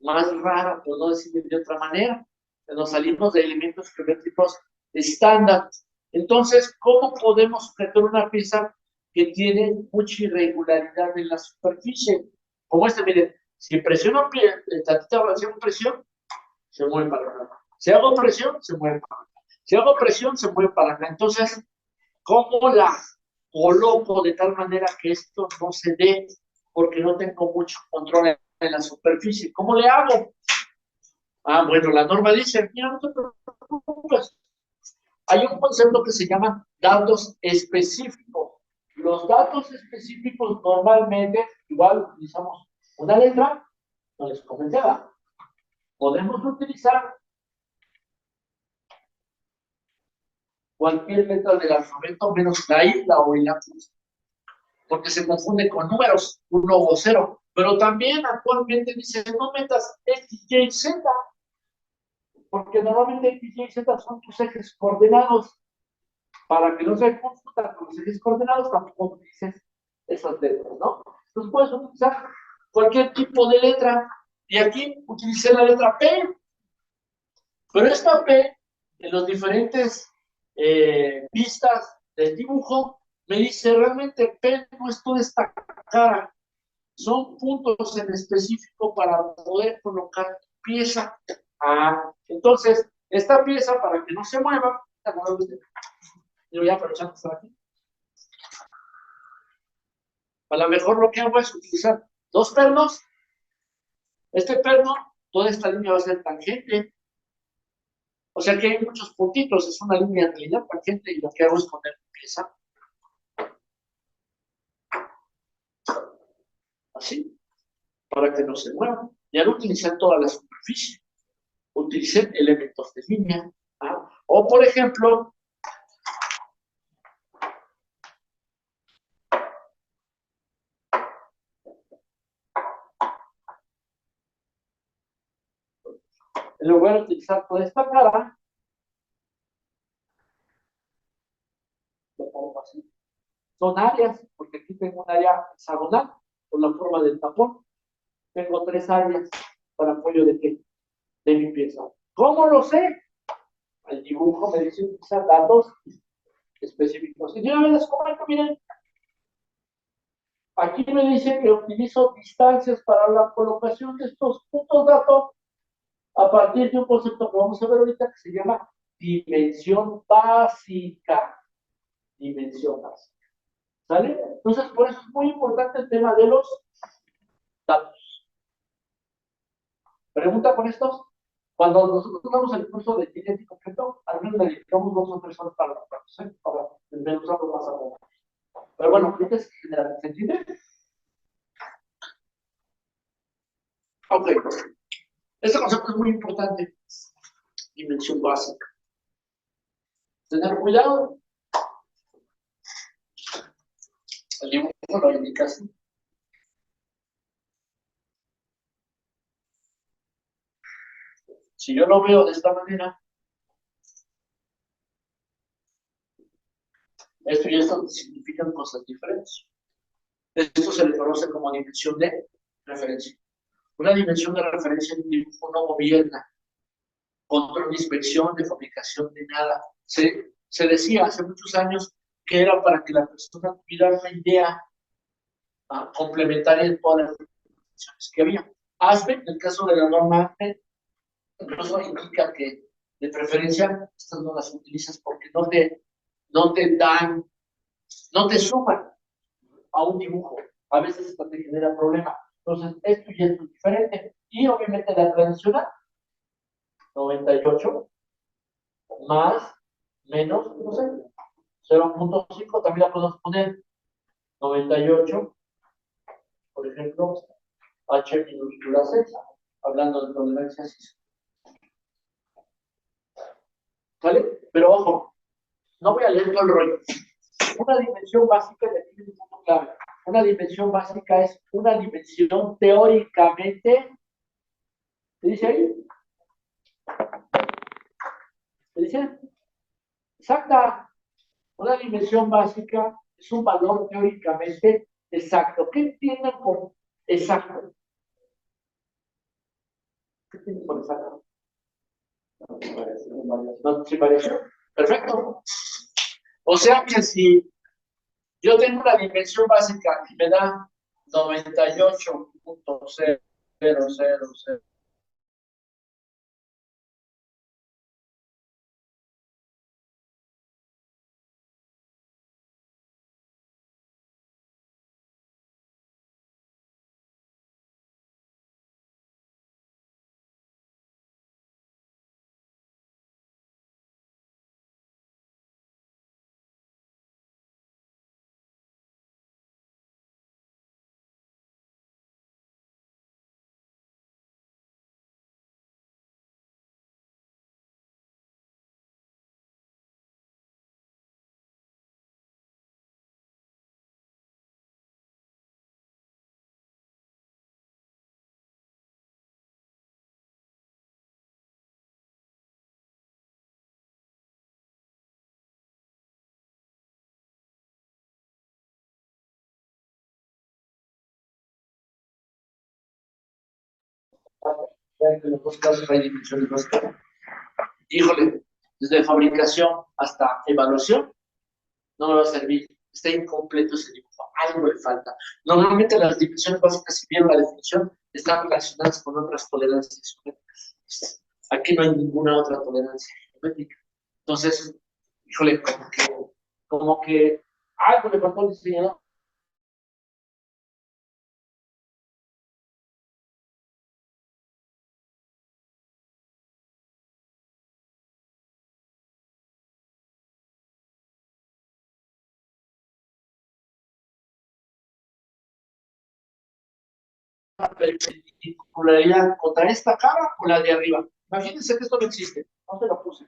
más rara, por no decirlo de otra manera. Nos salimos de elementos geométricos estándar. Entonces, ¿cómo podemos sujetar una pieza que tiene mucha irregularidad en la superficie? Como miren, si presiono tantita presión, se mueve para acá. Si hago presión, se mueve para acá. Si hago presión, se mueve para acá. Entonces, ¿cómo la coloco de tal manera que esto no se dé? Porque no tengo mucho control en la superficie. ¿Cómo le hago? Bueno, la norma dice, mira, no te preocupes. Hay un concepto que se llama datos específicos. Los datos específicos normalmente, igual utilizamos una letra, no les comentaba. Podemos utilizar cualquier letra del alfabeto menos la I, la O y la Q, porque se confunde con números, 1 o 0. Pero también actualmente dicen, no metas X, Y, Z, porque normalmente X, Y, Z son tus ejes coordenados. Para que no se confunda con los ejes coordenados, tampoco utilices esas letras, ¿no? Entonces puedes utilizar cualquier tipo de letra. Y aquí utilicé la letra P. Pero esta P, en los diferentes pistas del dibujo, me dice realmente P no es toda esta cara. Son puntos en específico para poder colocar pieza. Entonces, esta pieza, para que no se mueva, yo voy a aprovechar que está aquí. A lo mejor lo que hago es utilizar dos pernos. Este perno, toda esta línea va a ser tangente. O sea que hay muchos puntitos, es una línea en realidad tangente y lo que hago es poner pieza. Así, para que no se mueva. Ya no utilicé toda la superficie. Utilicé elementos de línea. O por ejemplo, en lugar de utilizar toda esta cara, lo pongo así. Son áreas, porque aquí tengo un área hexagonal por la forma del tapón. Tengo 3 áreas para apoyo de mi pieza. ¿Cómo lo sé? El dibujo me dice utilizar datos específicos. Y yo les comento, miren, aquí me dice que utilizo distancias para la colocación de estos puntos datos a partir de un concepto que vamos a ver ahorita que se llama dimensión básica. Dimensión básica. ¿Sale? Entonces, por eso es muy importante el tema de los datos. ¿Pregunta con estos? Cuando nosotros damos el curso de idéntico completo, al menos le dedicamos 2 o 3 horas para los datos, ¿eh? Para desmenuzarlo más a fondo. Pero bueno, ahorita es general, ¿se entiende? Ok. Este concepto es muy importante. Dimensión básica. Tener cuidado. El dibujo lo indica así. Si yo lo veo de esta manera, esto y esto significan cosas diferentes. Esto se le conoce como dimensión de referencia. Una dimensión de referencia en un dibujo no gobierna control de inspección, de fabricación, de nada. Se decía hace muchos años que era para que la persona tuviera una idea complementaria de todas las dimensiones que había. ASBE, en el caso de la norma ASBE, incluso indica que de preferencia estas no las utilizas porque no te dan, no te suman a un dibujo. A veces esto te genera problemas. Entonces, esto ya es diferente. Y obviamente la tradicional, 98 más, menos, no sé, 0.5, también la podemos poner 98, por ejemplo, H minúscula 6, hablando de tolerancias. ¿Vale? Pero ojo, no voy a leer todo el rollo. Una dimensión básica, y aquí viene un punto clave. Una dimensión básica es una dimensión teóricamente, ¿se dice ahí? ¿Se dice? Exacta. Una dimensión básica es un valor teóricamente exacto. ¿Qué entienden por exacto? ¿Qué entienden por exacto? ¿No se parece? Perfecto. O sea que si yo tengo una dimensión básica y me da 98.000, en los dos casos hay dimensiones básicas. Híjole, desde fabricación hasta evaluación, no me va a servir. Está incompleto ese dibujo, algo le falta. Normalmente las dimensiones básicas, si vieron la definición, están relacionadas con otras tolerancias geométricas. Aquí no hay ninguna otra tolerancia geométrica. Entonces, híjole, como que algo le faltó al diseñador. Perpendicularidad contra esta cara o la de arriba. Imagínense que esto no existe. No se lo puse.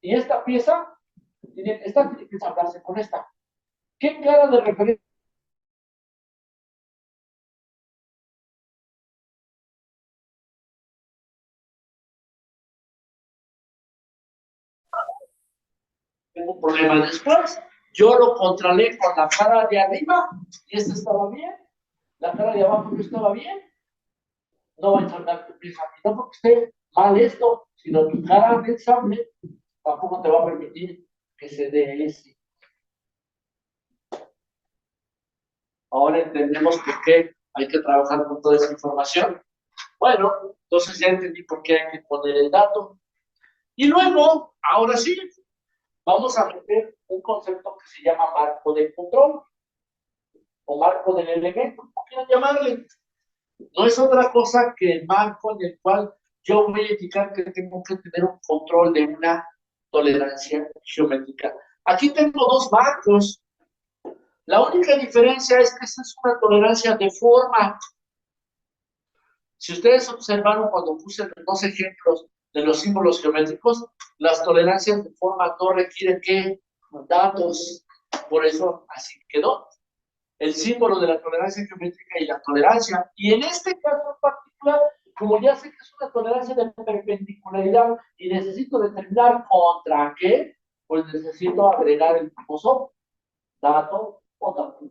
Y esta pieza, esta tiene que ensamblarse con esta. ¿Qué cara de referencia? Tengo un problema después. Yo lo controlé con la cara de arriba y esta estaba bien. La cara de abajo no estaba bien. no vais a andar tu pieza, y no porque esté mal esto, sino tu cara de examen tampoco te va a permitir que se dé ese. Ahora entendemos por qué hay que trabajar con toda esa información. Bueno, entonces ya entendí por qué hay que poner el dato. Y luego, ahora sí, vamos a meter un concepto que se llama marco de control o marco del elemento, como quieran llamarle. No es otra cosa que el marco en el cual yo voy a indicar que tengo que tener un control de una tolerancia geométrica. Aquí tengo dos marcos. La única diferencia es que esta es una tolerancia de forma. Si ustedes observaron cuando puse los dos ejemplos de los símbolos geométricos, las tolerancias de forma no requieren que datos. Por eso así quedó. El símbolo de la tolerancia geométrica y la tolerancia. Y en este caso en particular, como ya sé que es una tolerancia de perpendicularidad y necesito determinar contra qué, pues necesito agregar el famoso dato o dato.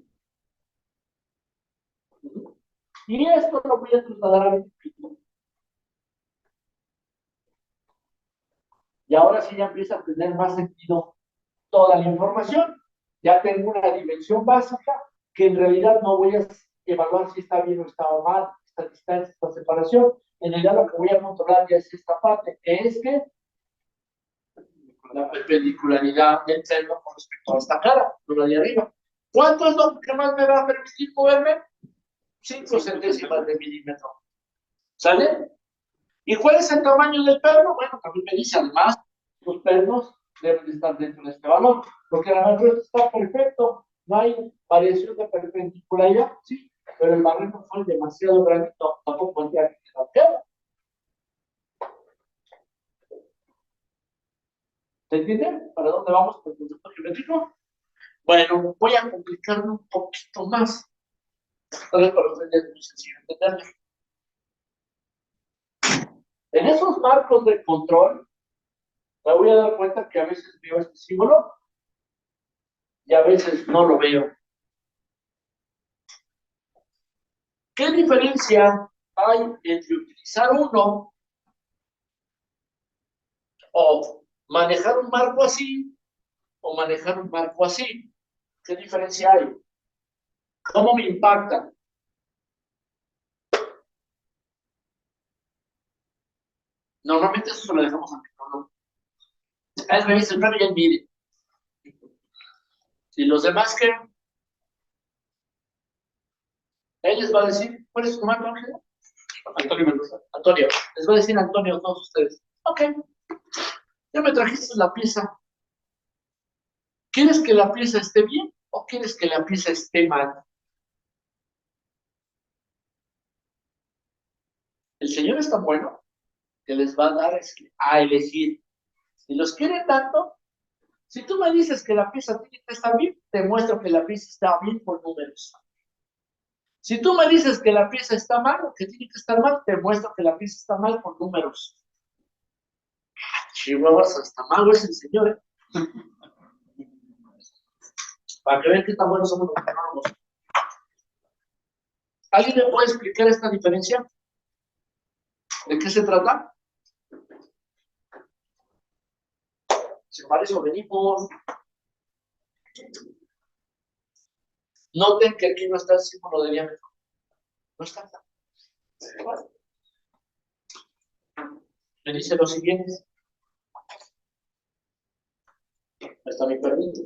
Y esto lo voy a trasladar a mi título. Y ahora sí ya empieza a tener más sentido toda la información. Ya tengo una dimensión básica que en realidad no voy a evaluar si está bien o está mal, esta distancia, esta separación. En realidad lo que voy a controlar ya es esta parte, que es que la perpendicularidad del seno con respecto a esta cara, no la de arriba. ¿Cuánto es lo que más me va a permitir moverme? 5 centésimas de milímetro. ¿Sale? ¿Y cuál es el tamaño del perno? Bueno, también me dice, además, los pernos deben estar dentro de este valor, porque la naturaleza está perfecto, no hay variación de perpendicularidad, sí, pero el barreno fue demasiado grande, tampoco podía quedar. ¿Se entiende? ¿Para dónde vamos con el concepto geométrico? Bueno, voy a complicarme un poquito más. Tal vez para ustedes es muy sencillo entenderlo. En esos marcos de control, me voy a dar cuenta que a veces veo este símbolo y a veces no lo veo. ¿Qué diferencia hay entre utilizar uno o manejar un marco así o manejar un marco así? ¿Qué diferencia hay? ¿Cómo me impacta? Normalmente eso se lo dejamos a mi ¿no? Es revés, el plano ya mide. Y los demás que él les va a decir, ¿cuál es tu marco, Ángel? Antonio Mendoza. Antonio, les va a decir Antonio a todos ustedes. Ok, ya me trajiste la pieza. ¿Quieres que la pieza esté bien o quieres que la pieza esté mal? El Señor es tan bueno que les va a dar a elegir. Si los quieren tanto, si tú me dices que la pieza tiene que estar bien, te muestro que la pieza está bien por números. Si tú me dices que la pieza está mal o que tiene que estar mal, te muestro que la pieza está mal por números. Chihuahuas, hasta mago es el Señor, ¿eh? Para que vean qué tan buenos somos los tecnólogos. ¿Alguien me puede explicar esta diferencia? ¿De qué se trata? Se parece o venimos. Noten que aquí no está el símbolo de diámetro. No está. Me dice lo siguiente. Está mi permito.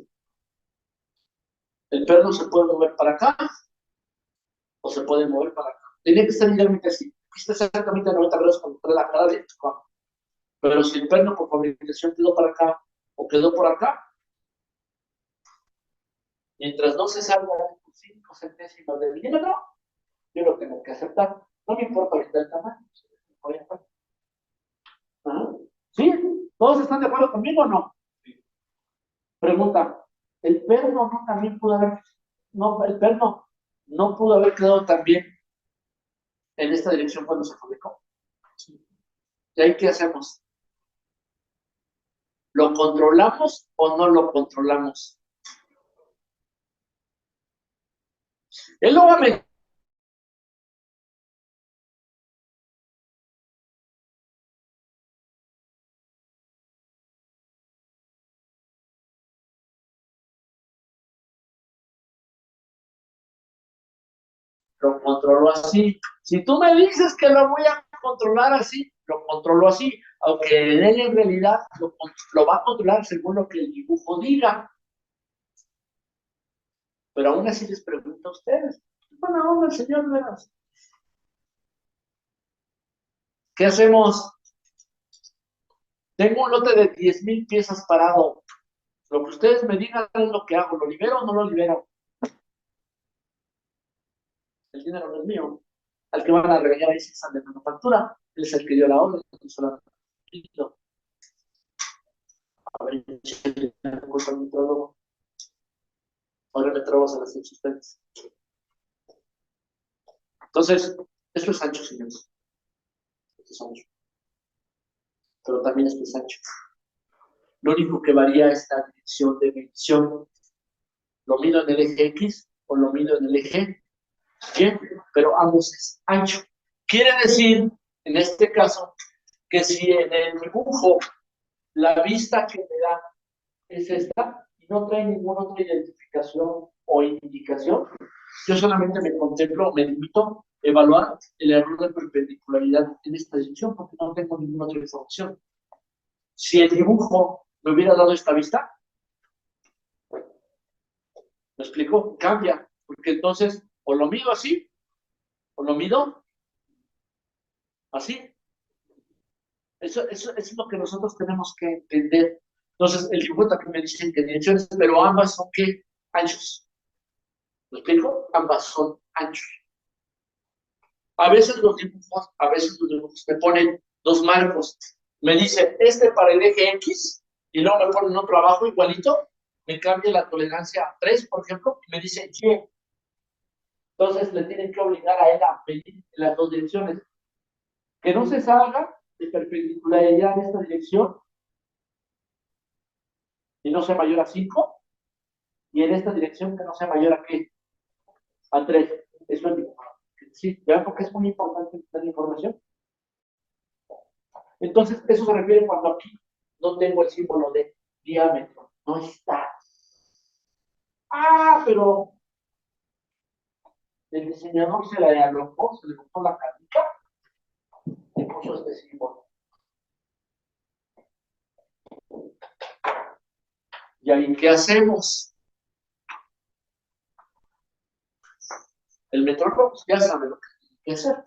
El perno se puede mover para acá o se puede mover para acá. Tiene que estar idealmente así. Aquí está exactamente a 90 grados cuando trae la cara de esto. Pero si el perno por fabricación quedó para acá o quedó por acá, mientras no se salga 5 centésimas de milímetro, yo lo tengo que aceptar. No me importa ahorita el tamaño. ¿Sí? ¿Todos están de acuerdo conmigo o no? Pregunta, ¿el perno no también pudo haber, no, el perno no pudo haber quedado también en esta dirección cuando se fabricó? ¿Y ahí qué hacemos? ¿Lo controlamos o no lo controlamos? Él lo va a medir lo controlo así. Si tú me dices que lo voy a controlar así, lo controlo así, aunque él en realidad lo va a controlar según lo que el dibujo diga. Pero aún así les pregunto a ustedes, buena onda el señor Veras. ¿Qué hacemos? Tengo un lote de 10,000 piezas parado. Lo que ustedes me digan es lo que hago. ¿Lo libero o no lo libero? El dinero no es mío. Al que van a regañar ahí es al de manufactura. Él es el que dio la orden. A ver, ahora me trabas a las ustedes. Entonces, esto es ancho, señores. Esto es ancho. Pero también esto es ancho. Lo único que varía es la dirección de medición. Lo mido en el eje X o lo mido en el eje Y, pero ambos es ancho. Quiere decir, en este caso, que si en el dibujo la vista que me da es esta y no trae ninguna otra identificación o indicación, yo solamente me contemplo, me limito a evaluar el error de perpendicularidad en esta dirección porque no tengo ninguna otra información. Si el dibujo me hubiera dado esta vista, ¿me explico? Cambia, porque entonces o lo mido así o lo mido así. Eso es lo que nosotros tenemos que entender. Entonces, el dibujo también me dice que direcciones, pero ambas son ¿qué? Anchos. ¿Me explico? Ambas son anchos. A veces los dibujos me ponen dos marcos. Me dicen, este para el eje X, y luego me ponen otro abajo igualito, me cambia la tolerancia a 3, por ejemplo, y me dice Y. Entonces le tienen que obligar a él a medir las dos direcciones. Que no se salga de perpendicularidad en esta dirección y no sea mayor a 5, y en esta dirección que no sea mayor a ¿qué? A 3. Eso es dibujo. Sí, ¿vean por qué es muy importante esta información? Entonces, eso se refiere cuando aquí no tengo el símbolo de diámetro. No está. Ah, pero el diseñador se la alojó, se le botó la canica y puso este símbolo. ¿Y ahí qué hacemos? El metrónomo pues, ya sabe lo que tiene que hacer.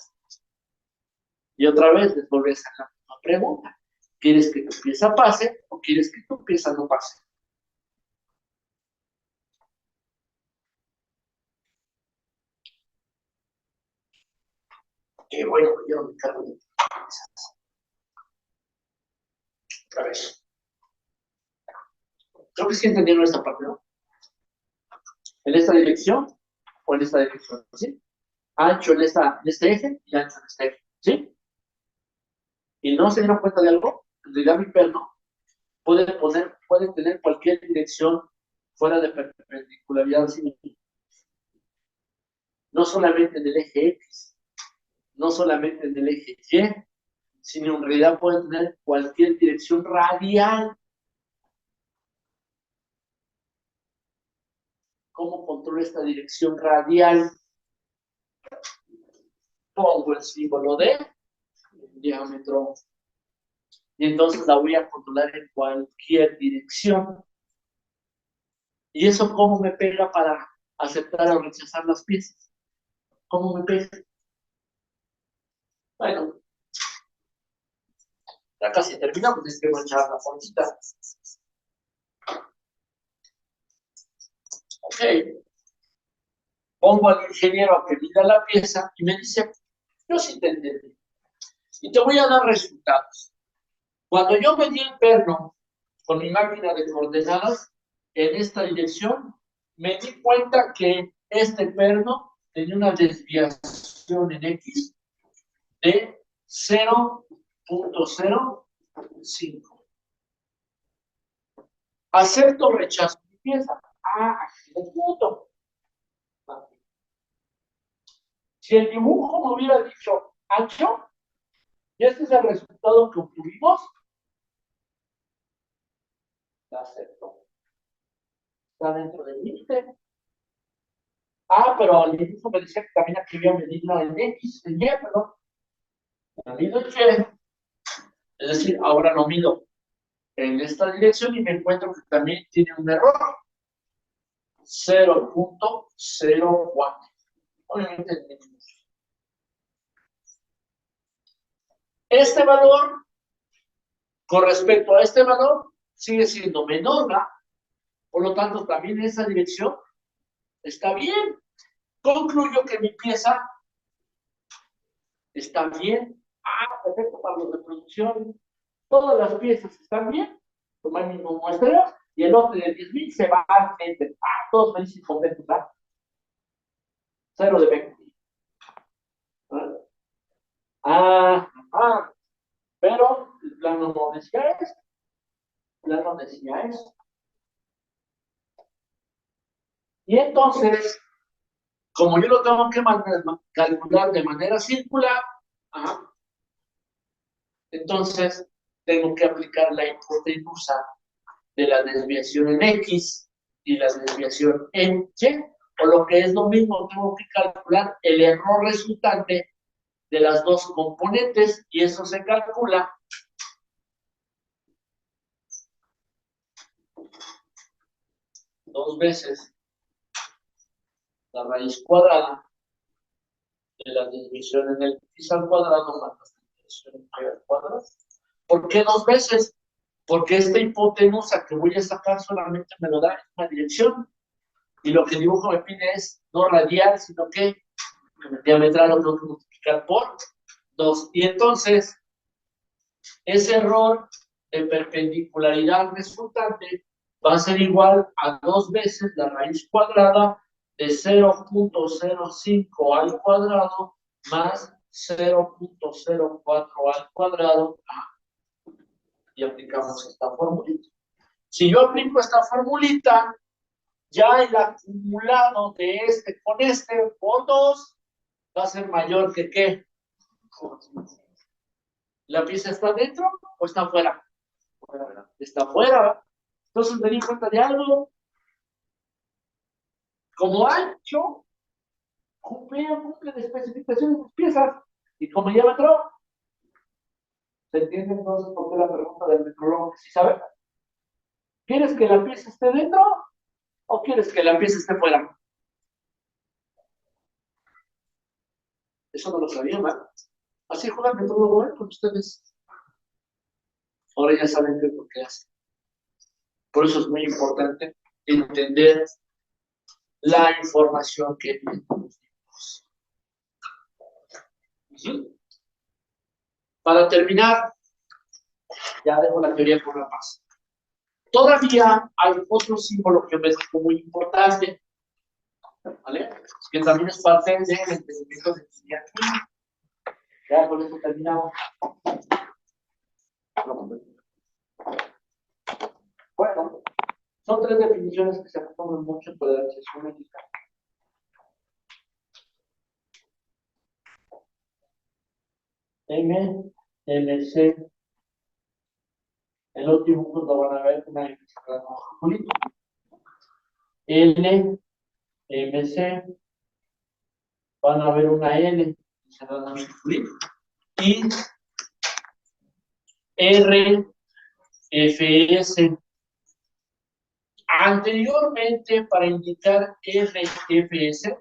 Y otra vez les volví a sacar una pregunta. ¿Quieres que tu pieza pase o quieres que tu pieza no pase? Qué bueno, yo me cargo de piezas. Otra vez. Creo que sí entendieron esta parte, ¿no? En esta dirección o en esta dirección, ¿sí? Ancho en este eje y ancho en este eje, ¿sí? Y no se dieron cuenta de algo, en realidad mi perno puede tener cualquier dirección fuera de perpendicularidad, ¿sí? No solamente en el eje X, no solamente en el eje Y, sino en realidad puede tener cualquier dirección radial. ¿Cómo controlo esta dirección radial? Pongo el símbolo de diámetro y entonces la voy a controlar en cualquier dirección. ¿Y eso cómo me pega para aceptar o rechazar las piezas? ¿Cómo me pega? Bueno, ya casi terminamos, es que voy a echar la fontita. Ok. Pongo al ingeniero a que mida la pieza y me dice, yo sí te entendí. Y te voy a dar resultados. Cuando yo medí el perno con mi máquina de coordenadas en esta dirección, me di cuenta que este perno tenía una desviación en X de 0.05. Acepto o rechazo mi pieza. Ah, aquí es punto. Si el dibujo me hubiera dicho ancho, y este es el resultado que obtuvimos, la acepto. Está dentro del límite. Pero al inicio me decía que también aquí había medido en X, en Y, perdón. Medido en Y. Es decir, ahora lo mido en esta dirección y me encuentro que también tiene un error. 0.04. Obviamente, este valor, con respecto a este valor, sigue siendo menor, ¿verdad? Por lo tanto, también esa dirección está bien. Concluyo que mi pieza está bien. Perfecto para los de producción. Todas las piezas están bien. Tomar el mismo muestreo. Y el lote de 10,000 se va al cliente. Todos felices y contentos, ¿verdad? 0 de 20. Pero el plano no decía esto. El plano decía esto. Y entonces, como yo lo tengo que calcular de manera circular, entonces tengo que aplicar la hipotenusa de la desviación en X y la desviación en Y, o lo que es lo mismo, tengo que calcular el error resultante de las dos componentes, y eso se calcula dos veces la raíz cuadrada de la división en el X al cuadrado más la división en Y al cuadrado. ¿Por qué dos veces? Porque esta hipotenusa que voy a sacar solamente me lo da en una dirección, y lo que el dibujo me pide es no radial, sino que diametral lo tengo que multiplicar por 2. Y entonces, ese error de perpendicularidad resultante va a ser igual a 2 veces la raíz cuadrada de 0.05 al cuadrado más 0.04 al cuadrado, y aplicamos esta formulita. Si yo aplico esta formulita, ya el acumulado de este con este por 2 va a ser mayor que ¿qué? ¿La pieza está dentro o está afuera? Está afuera. Entonces me di cuenta de algo. Como ancho, cumple de especificaciones de las piezas. Y como ya entró, ¿se entiende entonces por qué la pregunta del metrólogo que sí sabe? ¿Quieres que la pieza esté dentro o quieres que la pieza esté fuera? Eso no lo sabía, ¿verdad? Así juega el metrólogo con ustedes. Ahora ya saben qué es lo que hace. Por eso es muy importante entender la información que tenemos. Para terminar, ya dejo la teoría por la paz. Todavía hay otro símbolo geométrico muy importante, ¿vale? Que también es parte del entendimiento de ingeniería química. Ya con eso terminamos. Bueno, son tres definiciones que se acostumbran mucho en polarización métrica. M, MC. El último punto van a ver una diferencia política. L, MC. Van a ver una L, y R, FS. Anteriormente, para indicar RFS,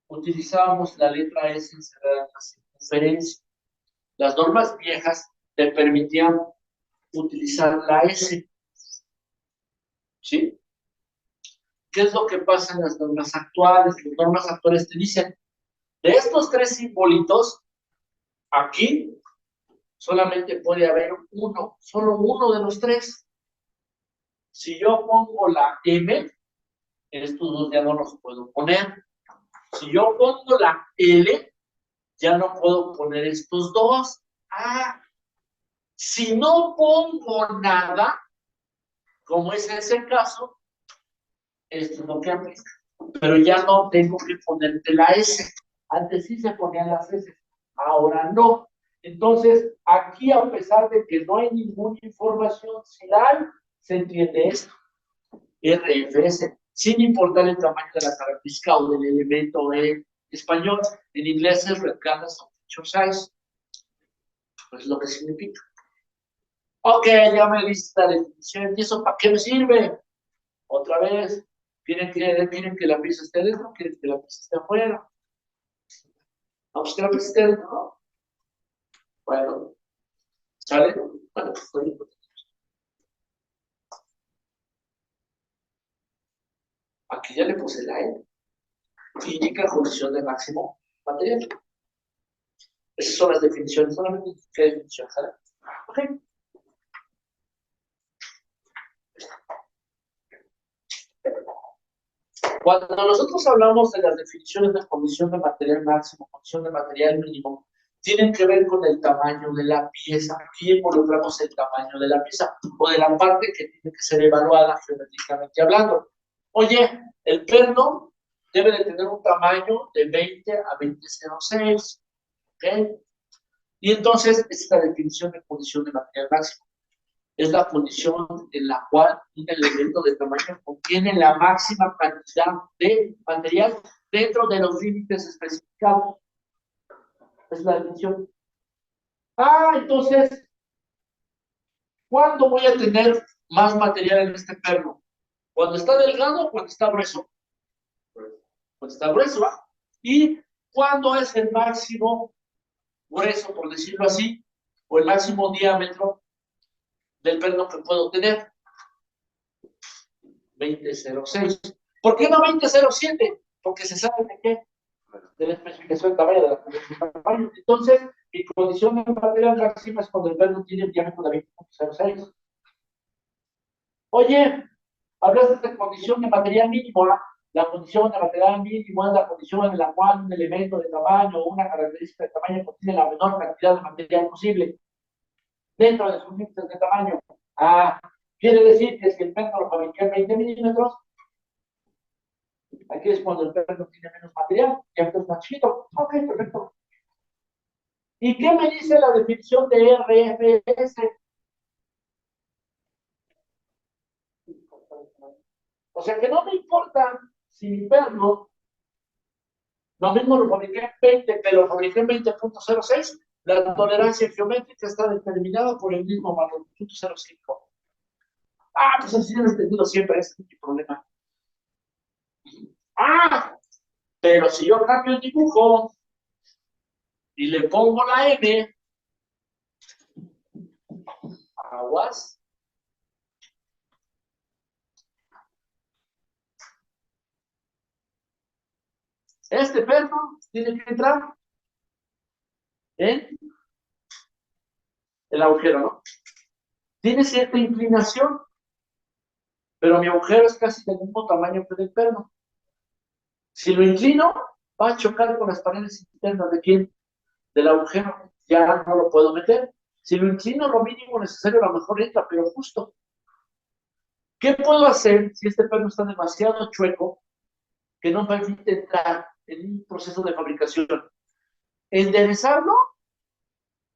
utilizábamos la letra S encerrada en la circunferencia. Las normas viejas te permitían utilizar la S. ¿Sí? ¿Qué es lo que pasa en las normas actuales? Las normas actuales te dicen, de estos tres simbolitos, aquí solamente puede haber uno, solo uno de los tres. Si yo pongo la M, estos dos ya no los puedo poner. Si yo pongo la L, ya no puedo poner estos dos. Si no pongo nada, como es ese caso, esto es lo que aplica. Pero ya no tengo que ponerte la S. Antes sí se ponían las S, ahora no. Entonces, aquí, a pesar de que no hay ninguna información, si la hay, se entiende esto. RFS. sin importar el tamaño de la característica o del elemento en español. En inglés es regardless of feature size. Pues lo que significa. Ok, ya me diste la definición. ¿Y eso para qué me sirve? Otra vez, ¿quieren que la pieza esté dentro o quieren que la pieza esté afuera? Vamos que la pieza esté dentro, ¿no? Bueno, ¿sale? Bueno, pues estoy bien. Aquí ya le puse la E. Indica condición de máximo material. Esas son las definiciones, solamente qué definición, ¿sale? Ok. Cuando nosotros hablamos de las definiciones de condición de material máximo, condición de material mínimo, tienen que ver con el tamaño de la pieza. Aquí involucramos el tamaño de la pieza o de la parte que tiene que ser evaluada geométricamente hablando. Oye, el perno debe de tener un tamaño de 20 a 20,06. ¿Ok? Y entonces, esta es la definición de condición de material máximo. Es la condición en la cual un elemento de tamaño contiene la máxima cantidad de material dentro de los límites especificados. Es la definición. Entonces, ¿cuándo voy a tener más material en este perno? ¿Cuando está delgado o cuando está grueso? Cuando está grueso, ¿va? ¿Y cuándo es el máximo grueso, por decirlo así, o el máximo diámetro del perno que puedo tener? 20,06. ¿Por qué no 20,07? Porque se sabe de qué, de la especificación de tamaño, de la condición de tamaño. Entonces, mi condición de material máxima es cuando el perno tiene el diámetro de 20,06. Oye, hablaste de condición de material mínimo, ¿no? La condición de material mínimo es la condición en la cual un elemento de tamaño o una característica de tamaño contiene la menor cantidad de material posible dentro de sus límites de tamaño. Quiere decir que si el perno lo fabriqué en 20 milímetros, aquí es cuando el perno tiene menos material, y esto es más chiquito. Ok, perfecto. ¿Y qué me dice la definición de RFS? O sea que no me importa si mi perno, lo mismo lo fabriqué en 20, pero lo fabriqué en 20,06, la tolerancia geométrica está determinada por el mismo valor, 0.05. Pues así lo he entendido siempre, ese es mi problema. Pero si yo cambio el dibujo y le pongo la M, aguas. Este perno tiene que entrar en el agujero, ¿no? Tiene cierta inclinación, pero mi agujero es casi del mismo tamaño que el perno. Si lo inclino, va a chocar con las paredes internas de quién, del agujero. Ya no lo puedo meter. Si lo inclino lo mínimo necesario, a lo mejor entra, pero justo. ¿Qué puedo hacer si este perno está demasiado chueco que no permite entrar en un proceso de fabricación? ¿Enderezarlo?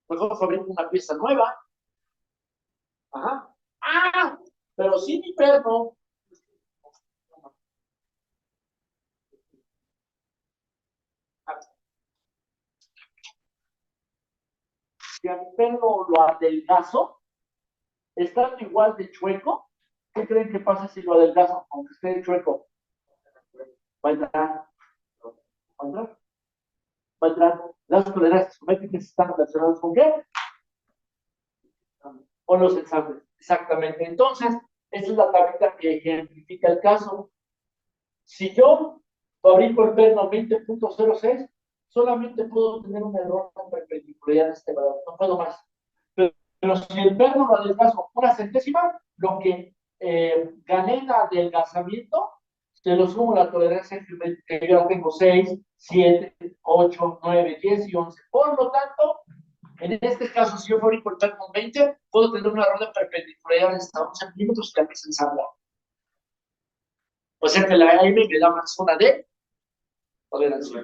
Mejor fabrico una pieza nueva. Pero si mi perno si a mi perno lo adelgazo, estando igual de chueco, ¿qué creen que pasa si lo adelgazo, aunque esté chueco? Va a entrar. Va a entrar. Va a entrar. Las tolerancias geométricas están relacionadas con qué? Con los ensambles. Exactamente. Entonces, esa es la tablita que ejemplifica el caso. Si yo fabrico el perno 20,06, solamente puedo tener un error en perpendicular de este valor. No puedo más. Pero si el perno lo adelgazo una centésima, lo que gané en adelgazamiento, se lo sumo la tolerancia que yo tengo 6, 7, 8, 9, 10 y 11. Por lo tanto, en este caso, si yo fabrico el perno 20, puedo tener una error de perpendicular de hasta 11 centímetros que la pieza ensambla. O sea que la AM me da una zona de tolerancia.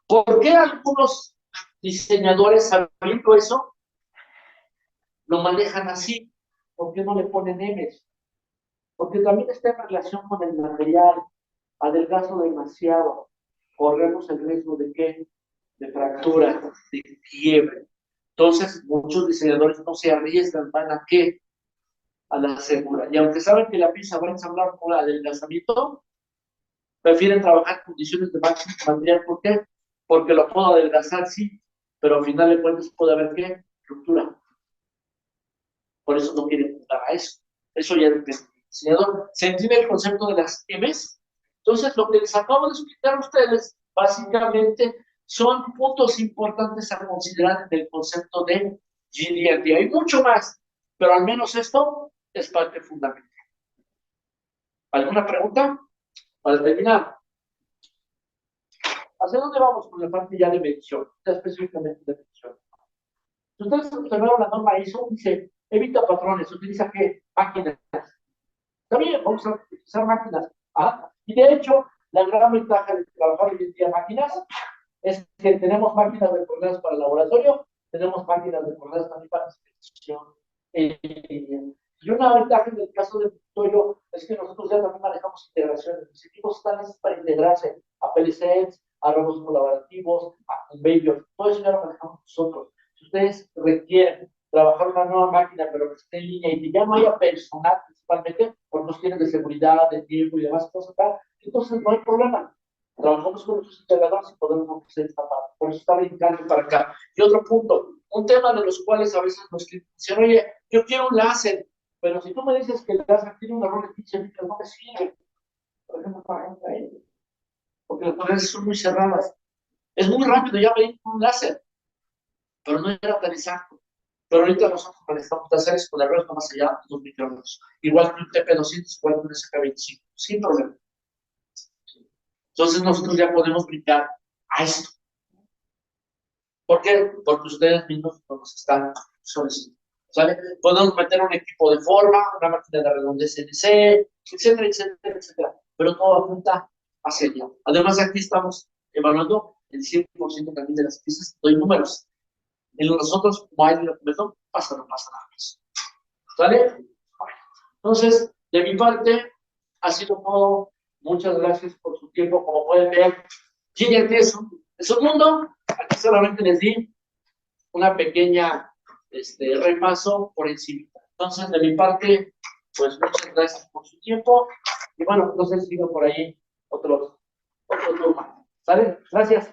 ¿Por qué algunos diseñadores, sabiendo eso, lo manejan así? ¿Por qué no le ponen M's? porque también está en relación con el material. Adelgazo demasiado, corremos el riesgo de ¿qué? De fractura, de quiebre. Entonces, muchos diseñadores no se arriesgan, van a ¿qué? A la segura. Y aunque saben que la pieza va a ensamblar por adelgazamiento, prefieren trabajar en condiciones de máximo material. ¿Por qué? Porque lo puedo adelgazar, sí, pero al final de cuentas puede haber ¿qué? Ruptura. Por eso no quieren jugar a eso. Eso ya depende del diseñador. ¿Se entiende el concepto de las M's? Entonces, lo que les acabo de explicar a ustedes, básicamente, son puntos importantes a considerar en el concepto de GD&T. Hay mucho más, pero al menos esto es parte fundamental. ¿Alguna pregunta? Para terminar, ¿hacia dónde vamos con la parte ya de medición? Ya específicamente de medición. Si ustedes observaron la norma ISO, dice, evita patrones, utiliza ¿qué? Máquinas. También vamos a utilizar máquinas. Y de hecho, la gran ventaja de trabajar hoy en día máquinas es que tenemos máquinas de coordenadas para el laboratorio, tenemos máquinas de coordenadas también para inspección. Y una ventaja en el caso de Toyo es que nosotros ya también manejamos integraciones. Los equipos están listos para integrarse a PLCs, a robots colaborativos, a Conveyor. Todo eso ya lo manejamos nosotros. Si ustedes requieren trabajar una nueva máquina, pero que esté en línea y que ya no haya personal principalmente, por cuestiones de seguridad, de tiempo y demás cosas, entonces no hay problema. Trabajamos con nuestros integradores y podemos hacer esta parte. Por eso está brincando para acá. Y otro punto, un tema de los cuales a veces nos dicen, oye, yo quiero un láser, pero si tú me dices que el láser tiene un error de 15 micras, no me sirve. Por ejemplo, para él, porque las paredes son muy cerradas. Es muy rápido, ya veis un láser, pero no era tan exacto. Pero ahorita nosotros manejamos láseres con errores no más allá de 2 micrómetros. Igual que un TP200, igual que un SK25, sin problema. Entonces nosotros ya podemos brincar a esto. ¿Por qué? Porque ustedes mismos nos están solicitando. ¿Sale? Podemos meter un equipo de forma, una máquina de redondez CNC, etcétera, etcétera, etcétera. Pero todo apunta hacia allá. Además, aquí estamos evaluando el 100% también de las piezas. Doy números. En nosotros, como hay un documento, no pasa nada más. ¿Sale? Bueno, entonces, de mi parte, ha sido todo. Muchas gracias por su tiempo. Como pueden ver, GD&T es un mundo. Aquí solamente les di una pequeña repaso por encima. Entonces, de mi parte, pues muchas gracias por su tiempo. Y bueno, no sé si sigo por ahí otro turno. ¿Sale? Gracias.